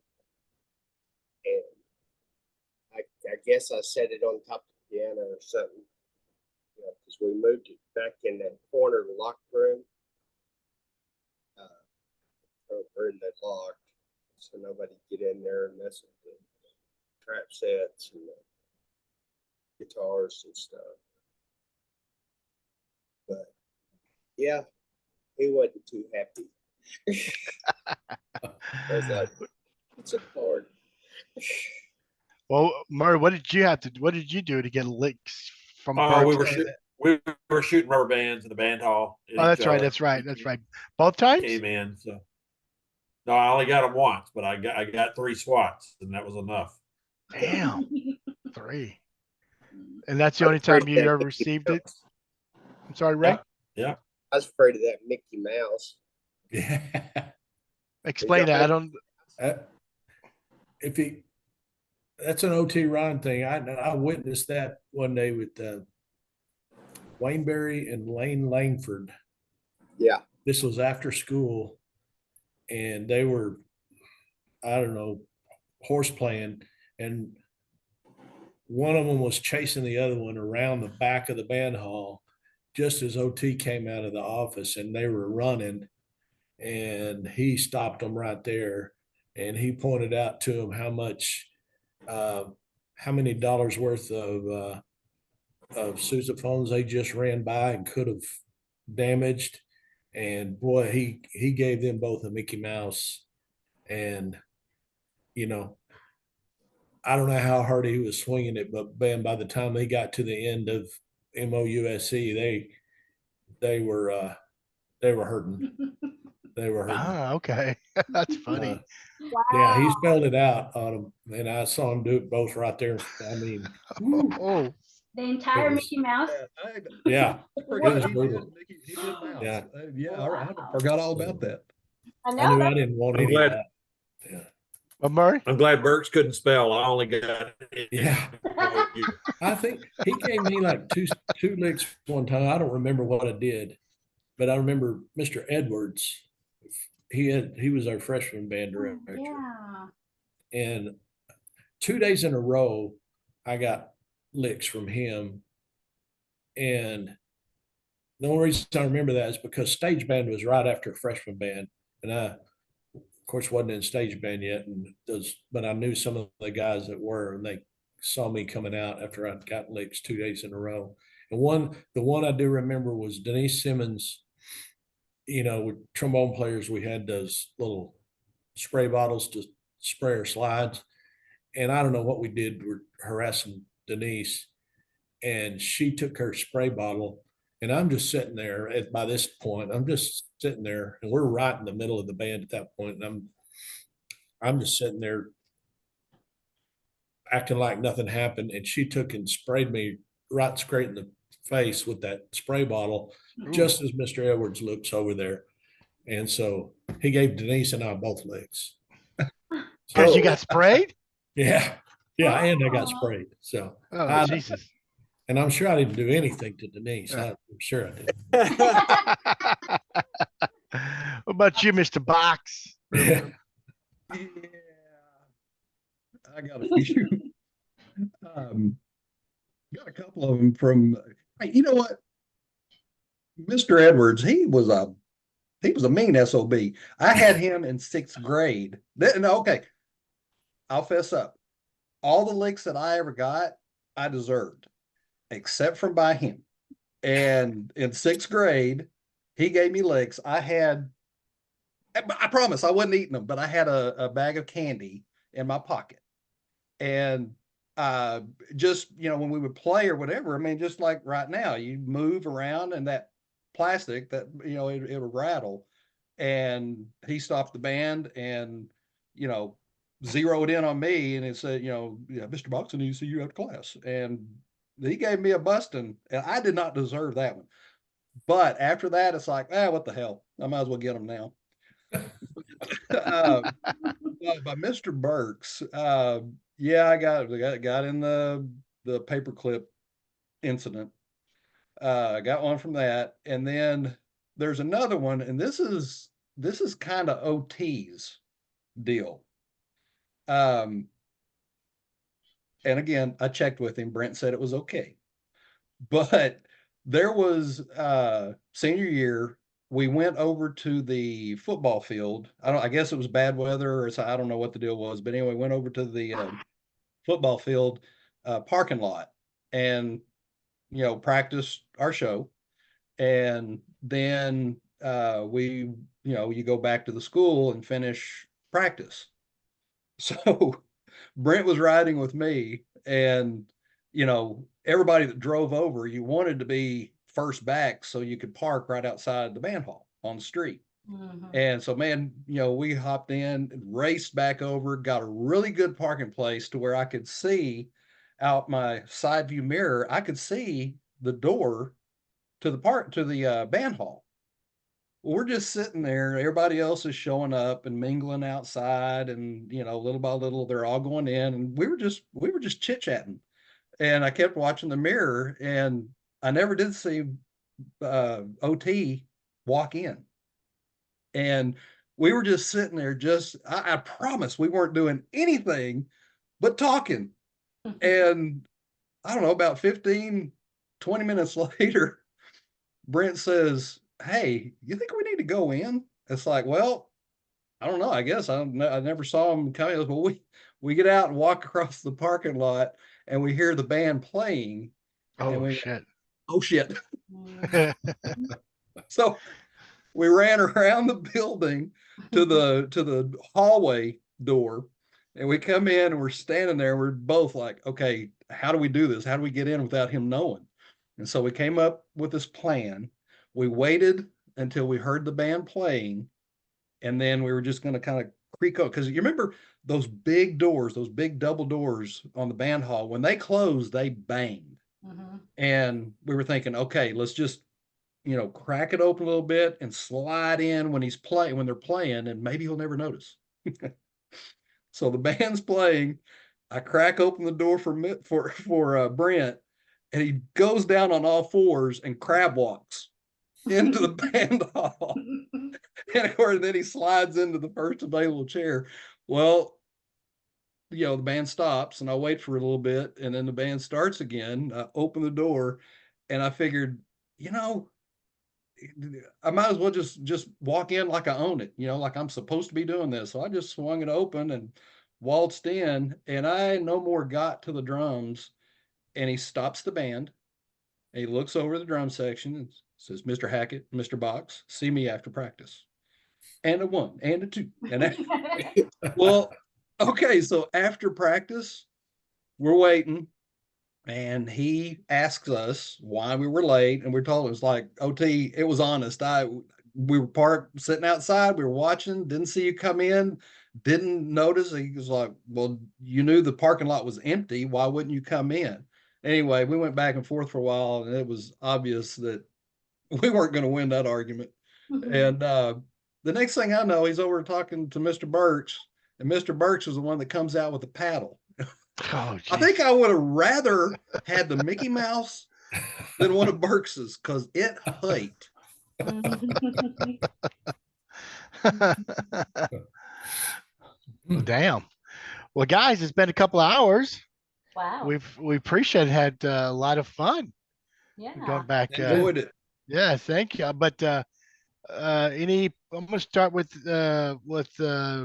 And I guess I set it on top of the piano or something. Because we moved it back in that corner of the locker room. Or in that locked. So nobody get in there and mess with the trap sets and the guitars and stuff. But yeah, he wasn't too happy. I was like, it's a hard. Well, Murray, what did you do to get licks from Oh, Burks? we were shooting rubber bands in the band hall. at Oh, that's each right. other. That's right. Both times? Came in, so no, I only got them once, but I got 3 swats, and that was enough. Damn. 3. And that's the only time you ever received it? I'm sorry, Ray? Yeah. I was afraid of that Mickey Mouse. Yeah. Explain that. I don't. That's an OT Ron thing. I witnessed that one day with Wayneberry and Lane Langford. Yeah. This was after school, and they were, I don't know, horse playing, and one of them was chasing the other one around the back of the band hall just as OT came out of the office, and they were running, and he stopped them right there, and he pointed out to them how many dollars worth of sousaphones they just ran by and could have damaged. And boy, he gave them both a Mickey Mouse. And, you know, I don't know how hard he was swinging it, but man, by the time they got to the end of MOUSC, they were hurting. They were hurting. Ah, okay. That's funny. Yeah, he Wow. spelled it out on them, and I saw him do it both right there. I mean, Oh, The entire was- Mickey Mouse. yeah, I forgot was he brutal. did. He did mouse. Yeah. Yeah, I Wow. forgot all about that. I I know knew I that. didn't want I'm any of glad- that. Yeah, but Murray? I'm glad Burks couldn't spell. I only got yeah. I think he gave me like two licks one time. I don't remember what I did, but I remember Mr. Edwards. He was our freshman band director, Yeah. and 2 days in a row, I got licks from him. And the only reason I remember that is because stage band was right after freshman band, and I, of course, wasn't in stage band yet, but I knew some of the guys that were, and they saw me coming out after I'd gotten licks 2 days in a row. And the one I do remember was Denise Simmons. You know, with trombone players, we had those little spray bottles to spray our slides. And I don't know what we did. We're harassing Denise, and she took her spray bottle. And I'm just sitting there by this point, I'm just sitting there, and we're right in the middle of the band at that point. And I'm just sitting there acting like nothing happened. And she took and sprayed me right straight in the face with that spray bottle, just as Mr. Edwards looks over there. And so he gave Denise and I both licks. Because you got sprayed? Yeah. Yeah. And I got sprayed. So, Oh, Jesus. and I'm sure I didn't do anything to Denise. I'm sure I did. What about you, Mr. Box? Yeah. Yeah, I got a few. Got a couple of them from. Hey, you know what? Mr. Edwards, he was a mean SOB. I had him in 6th grade. Okay, I'll fess up. All the licks that I ever got, I deserved, except from by him. And in 6th grade, he gave me licks. I promise I wasn't eating them, but I had a bag of candy in my pocket. And just, when we would play or whatever, I mean, just like right now, you move around and that plastic that, it would rattle. And he stopped the band and, zeroed in on me, and it said, Mr. Box, I need to see you after class. And he gave me a busting, and I did not deserve that one. But after that, it's like, what the hell? I might as well get him now. By Mr. Burks, yeah, I got in the paperclip incident. I got one from that, and then there's another one, and this is kind of OT's deal. And again, I checked with him. Brent said it was okay, but there was senior year. We went over to the football field. I guess it was bad weather, or I don't know what the deal was, but anyway, went over to the football field parking lot and practiced our show. And then we you go back to the school and finish practice. So Brent was riding with me, and everybody that drove over, you wanted to be first back so you could park right outside the band hall on the street. Mm-hmm. And so, man, we hopped in, raced back over, got a really good parking place to where I could see out my side view mirror. I could see the door to the band hall. We're just sitting there. Everybody else is showing up and mingling outside, and little by little, they're all going in, and we were just chit chatting. And I kept watching the mirror, and I never did see OT walk in. And we were just sitting there, I promise we weren't doing anything but talking. And I don't know, about 15, 20 minutes later, Brent says, "Hey, you think we need to go in?" It's like, well, I don't know. I guess I never saw him coming. Well, we get out and walk across the parking lot, and we hear the band playing, And Oh we, shit. oh shit. Mm. So we ran around the building to the hallway door, and we come in and we're standing there. We're both like, okay, how do we do this? How do we get in without him knowing? And so we came up with this plan. We waited until we heard the band playing, and then we were just going to kind of creak up, because you remember those big doors, those big double doors on the band hall, when they closed, they banged. Mhm. And we were thinking, okay, let's just, crack it open a little bit and slide in when they're playing, and maybe he'll never notice. So the band's playing. I crack open the door for Brent, and he goes down on all fours and crab walks into the band hall. And of course, then he slides into the first available chair. Well, the band stops, and I wait for a little bit, and then the band starts again. I open the door, and I figured, I might as well just walk in like I own it, like I'm supposed to be doing this. So I just swung it open and waltzed in, and I no more got to the drums, and he stops the band, and he looks over the drum section and says, "Mr. Hackett, Mr. Box, see me after practice." And a one, and a two, and well, okay. So after practice, we're waiting, and he asks us why we were late, and we're told, it was like, OT, it was honest. We were parked sitting outside, we were watching, didn't see you come in, didn't notice. He was like, well, you knew the parking lot was empty, why wouldn't you come in? Anyway, we went back and forth for a while, and it was obvious that we weren't going to win that argument. And the next thing I know, he's over talking to Mr. Burks, and Mr. Burks is the one that comes out with the paddle. Oh, I think I would have rather had the Mickey Mouse than one of Burks's, because it hurt. Well, damn. Well, guys, it's been a couple of hours. Wow. We appreciate it. Had a lot of fun Yeah. going back. Enjoyed it. Yeah, thank you. But I'm gonna start with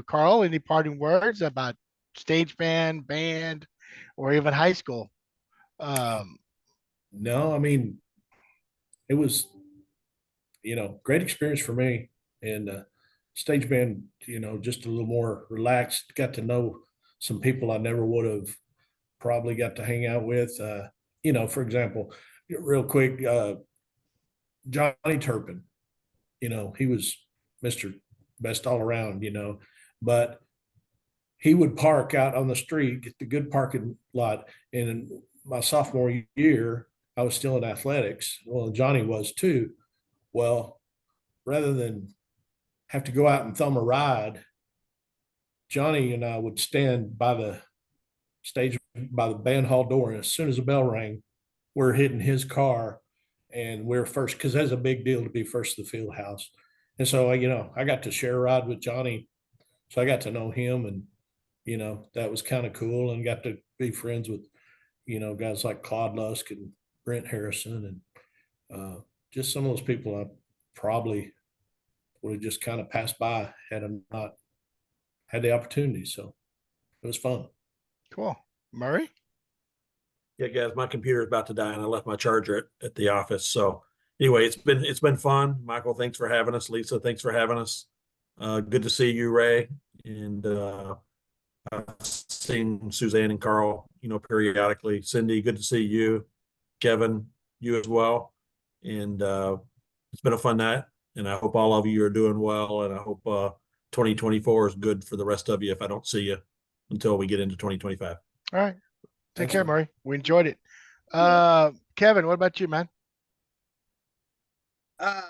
Carl. Any parting words about stage band, or even high school? No, I mean, it was, great experience for me. And stage band, just a little more relaxed. Got to know some people I never would have probably got to hang out with. For example, real quick, Johnny Turpin, he was Mr. Best all around, but he would park out on the street, get the good parking lot. And in my sophomore year, I was still in athletics. Well, Johnny was too. Well, rather than have to go out and thumb a ride, Johnny and I would stand by the stage, by the band hall door. And as soon as the bell rang, we're hitting his car, and we're first, because that's a big deal to be first to the field house. And so, I got to share a ride with Johnny. So I got to know him, and, that was kind of cool, and got to be friends with, guys like Claude Lusk and Brent Harrison, and just some of those people I probably would have just kind of passed by had I not had the opportunity. So it was fun. Cool. Murray? Yeah, guys, my computer's about to die, and I left my charger at the office. So anyway, it's been fun. Michael, thanks for having us. Lisa, thanks for having us. Good to see you, Ray. And I've seen Suzanne and Carl, periodically. Cindy, good to see you. Kevin, you as well. And it's been a fun night, and I hope all of you are doing well, and I hope 2024 is good for the rest of you if I don't see you until we get into 2025. All right. Take Thanks, care, man. Murray. We enjoyed it. Kevin, what about you, man?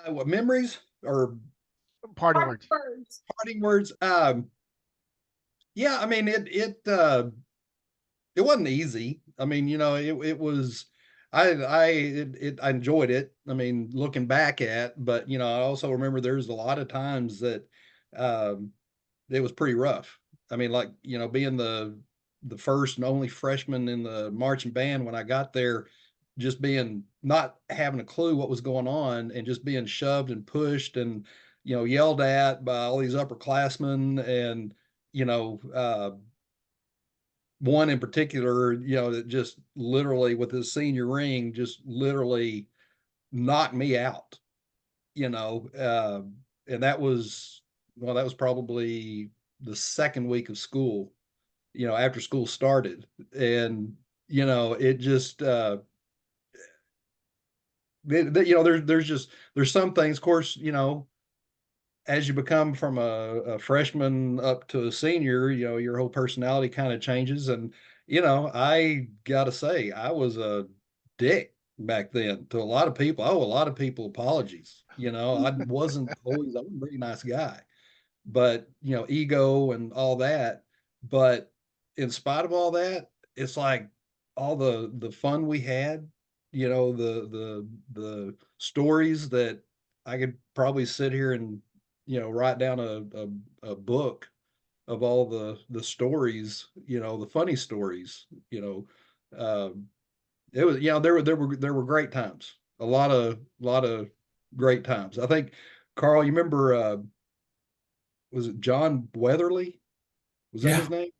What memories or Parting words. Birds. parting words? Yeah, I mean, it wasn't easy. I mean, it was, I enjoyed it. I mean, looking back but I also remember there's a lot of times that it was pretty rough. I mean, like, being the first and only freshman in the marching band when I got there, just not having a clue what was going on, and just being shoved and pushed and, yelled at by all these upperclassmen, and, one in particular, that just literally with his senior ring, just literally knocked me out, and that was probably the second week of school, after school started. And, it just, there's some things, of course, as you become from a freshman up to a senior, your whole personality kind of changes. And, I gotta say, I was a dick back then to a lot of people. I owe a lot of people apologies. I wasn't always, I'm a really nice guy, but, ego and all that. But in spite of all that, it's like all the fun we had, the stories that I could probably sit here and, write down a book of all the stories, the funny stories, it was, there were great times, a lot of great times. I think, Carl, you remember, was it John Weatherly? Was that Yeah. his name?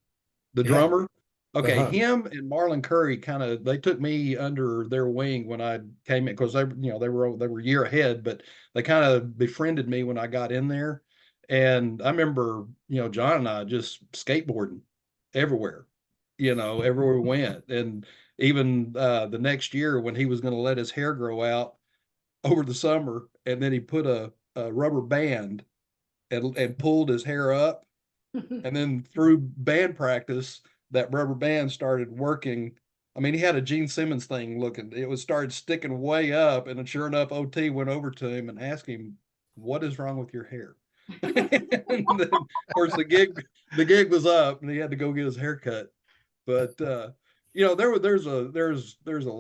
The Yeah. drummer? Okay, Uh-huh. him and Marlon Curry they took me under their wing when I came in, because they were a year ahead, but they kind of befriended me when I got in there. And I remember, John and I just skateboarding everywhere, everywhere we went. And even the next year when he was going to let his hair grow out over the summer, and then he put a rubber band and pulled his hair up, and then through band practice, that rubber band started working. I mean, he had a Gene Simmons thing looking. It was started sticking way up, and then sure enough, OT went over to him and asked him, "What is wrong with your hair?" And then, of course, the gig was up, and he had to go get his hair cut. But there's a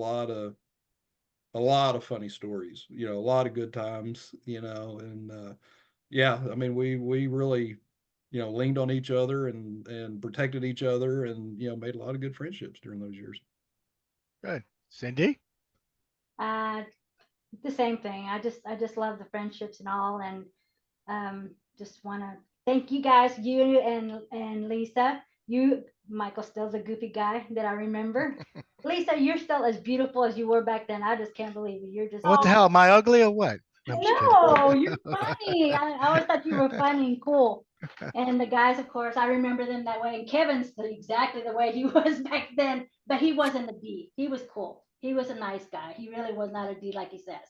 lot of funny stories. A lot of good times. And yeah, I mean, we really, leaned on each other and protected each other, and, made a lot of good friendships during those years. Good. Cindy? Uh, the same thing. I just love the friendships and all, and just want to thank you guys, you and Lisa. Michael, still's a goofy guy that I remember. Lisa, you're still as beautiful as you were back then. I just can't believe it. You're just What the hell? Am I ugly or what? I'm just kidding. no, you're funny. I always thought you were funny and cool. And the guys, of course, I remember them that way. And Kevin's exactly the way he was back then, but he wasn't a D. He was cool. He was a nice guy. He really was not a D like he says.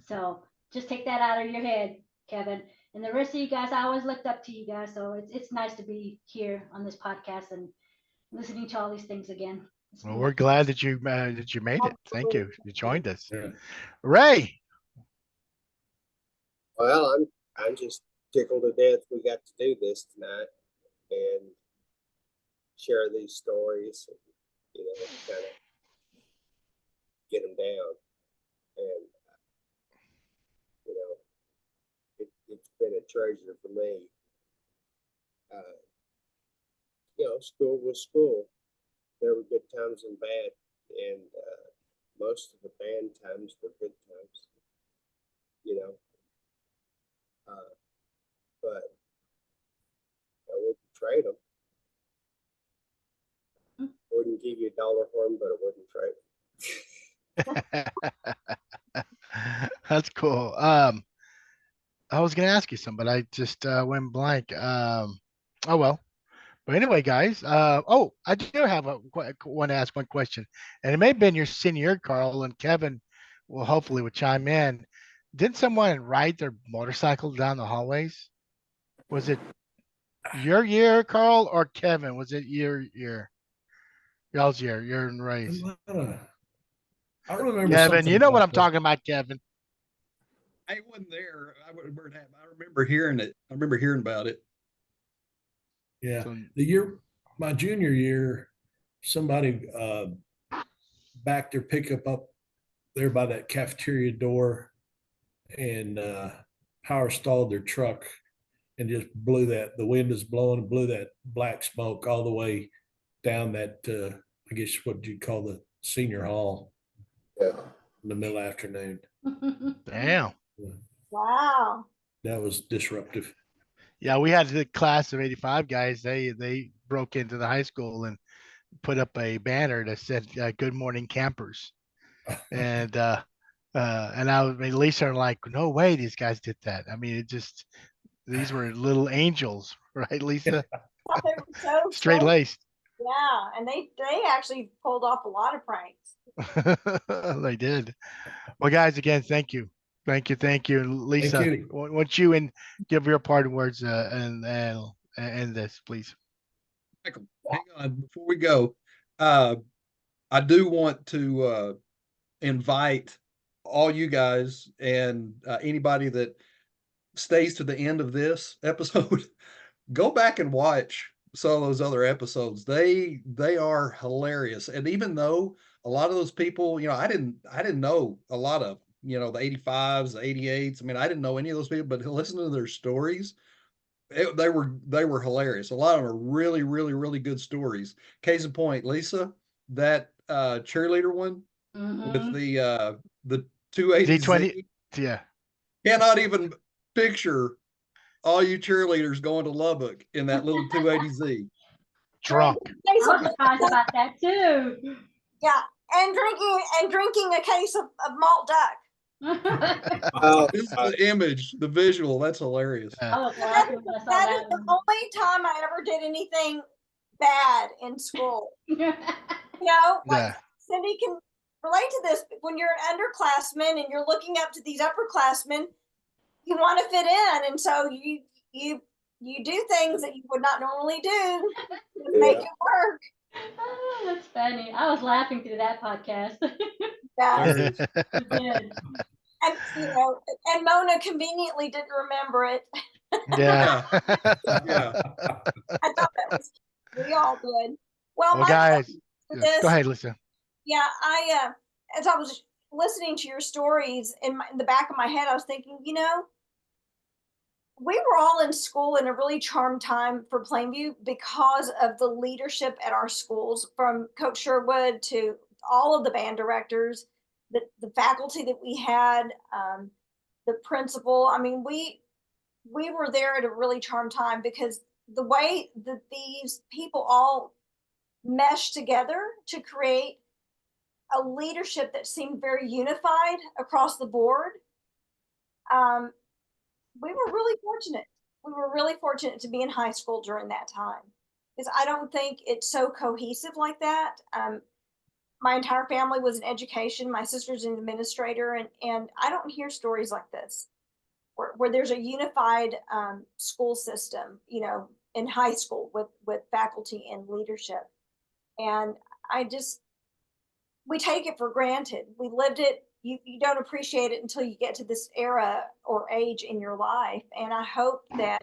So just take that out of your head, Kevin. And the rest of you guys, I always looked up to you guys. So it's nice to be here on this podcast and listening to all these things again. Well, we're glad that you made it. Thank you. You joined us. Yeah. Ray. Well, I'm just tickled to death we got to do this tonight and share these stories, and, kind of get them down. And it's been a treasure for me. School was school. There were good times and bad, and most of the band times were good times. But I wouldn't trade them. Wouldn't give you $1 for them, but I wouldn't trade them. That's cool. I was gonna ask you something, but I just went blank. Oh well. But anyway, guys. I do have want to ask one question, and it may have been your senior year, Carl, and Kevin will hopefully would chime in. Didn't someone ride their motorcycle down the hallways? Was it your year, Carl, or Kevin? Was it your year? Y'all's year. You're in Ray's. I remember Kevin, something you know what about I'm talking about, Kevin. I wasn't there. I remember hearing it. I remember hearing about it. Yeah. So, My junior year, somebody backed their pickup up there by that cafeteria door and power stalled their truck and just the wind is blowing and blew that black smoke all the way down that, I guess what you'd call the senior hall. Yeah. In the middle afternoon. damn. Wow. That was disruptive. Yeah, we had the class of '85 guys. They broke into the high school and put up a banner that said "Good Morning Campers," and I mean, Lisa and like, no way, these guys did that. I mean, these were little angels, right, Lisa? They were so Straight sweet. laced. Yeah, and they actually pulled off a lot of pranks. They did. Well, guys, again, thank you. Thank you. Lisa, Thank you. won't you and give your parting words and end this, please. Michael, hang on before we go. I do want to invite all you guys and anybody that stays to the end of this episode, go back and watch some of those other episodes. They are hilarious. And even though a lot of those people, you know, I didn't know a lot of, you know, the 85s, the 88s. I mean, I didn't know any of those people, but listen to their stories. They were hilarious. A lot of them are really, really, really good stories. Case in point, Lisa, that cheerleader one with the 280Z, D20. Yeah. cannot even picture all you cheerleaders going to Lubbock in that little 280Z. Drunk. I was surprised about that too. Yeah, and drinking a case of malt duck. Oh, This is the image, the visual. That's hilarious. I was laughing when I saw That that is the only time I ever did anything bad in school. one. You know, like Yeah. Cindy can relate to this. When you're an underclassman and you're looking up to these upperclassmen, you want to fit in, and so you do things that you would not normally do to make it work. Oh, that's funny. I was laughing through that podcast. Yeah. Hilarious. Good. And you know, and Mona conveniently didn't remember it. Yeah. Yeah. I thought that was we all did. Well, Well, my guys, for yeah, this, go ahead, Lisa. yeah, I as I was listening to your stories in the back of my head, I was thinking, you know, we were all in school in a really charmed time for Plainview because of the leadership at our schools, from Coach Sherwood to all of the band directors, the faculty that we had, the principal. I mean, we were there at a really charmed time because the way that these people all meshed together to create a leadership that seemed very unified across the board. We were really fortunate. We were really fortunate to be in high school during that time because I don't think it's so cohesive like that. My entire family was in education. My sister's an administrator, and I don't hear stories like this where there's a unified school system, you know, in high school with faculty and leadership. And we take it for granted. We lived it. You don't appreciate it until you get to this era or age in your life. And I hope that,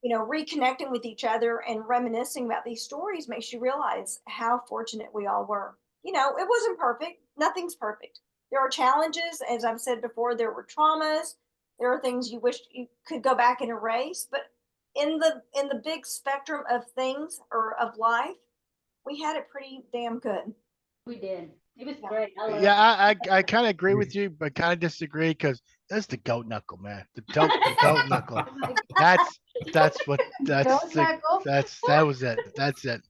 you know, reconnecting with each other and reminiscing about these stories makes you realize how fortunate we all were. You know, it wasn't perfect. Nothing's perfect. There are challenges. As I've said before, there were traumas. There are things you wish you could go back and erase. But in the big spectrum of things or of life, we had it pretty damn good. We did. It was great. I love Yeah, it. I kind of agree with you, but kind of disagree because that's the goat knuckle, man. The goat knuckle. That's what Goat knuckle? that was it. That's it.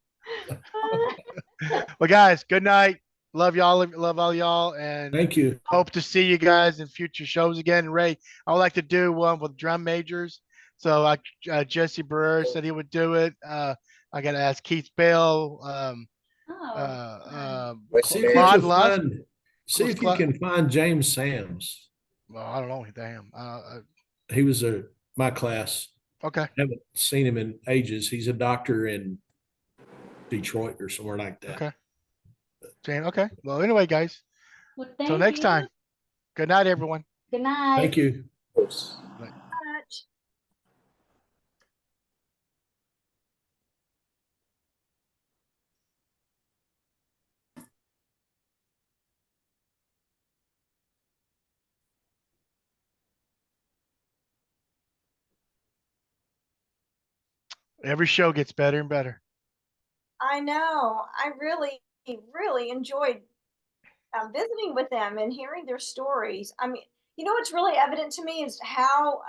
Well, guys, good night. Love y'all. Love all y'all, and Thank you. hope to see you guys in future shows again. Ray, I would like to do one with drum majors. So Jesse Brewer said he would do it. I got to ask Keith Bale. See if you Claude can Lusk. find, see if you can find James Sams. Well, I don't know. Damn. He was my class. Okay. Haven't seen him in ages. He's a doctor in Detroit or somewhere like that. Okay. James. Okay. Well, anyway, guys. Well, Till thank next you. time. Good night, everyone. Good night. Thank you. course. Much. Every show gets better and better. I know. I really, really enjoyed visiting with them and hearing their stories. I mean, you know, what's really evident to me is how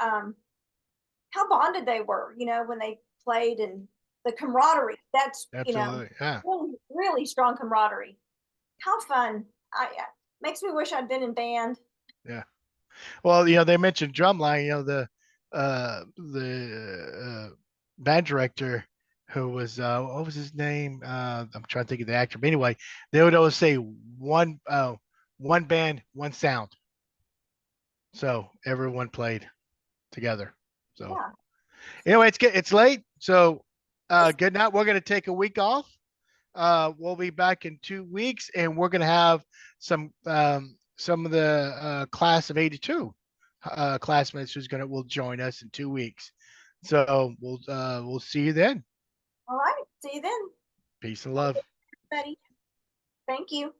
bonded they were. You know, when they played in the camaraderie. That's, Absolutely. Yeah. really, really strong camaraderie. How fun. Makes me wish I'd been in band. Yeah. Well, they mentioned drumline, band director who was what was his name? I'm trying to think of the actor. But anyway, they would always say one band, one sound. So everyone played together. So Yeah. anyway, it's late. So good night. We're gonna take a week off. We'll be back in 2 weeks, and we're gonna have some of the class of '82 classmates will join us in 2 weeks. So we'll see you then. All right. See you then. Peace and love. Everybody. Thank you.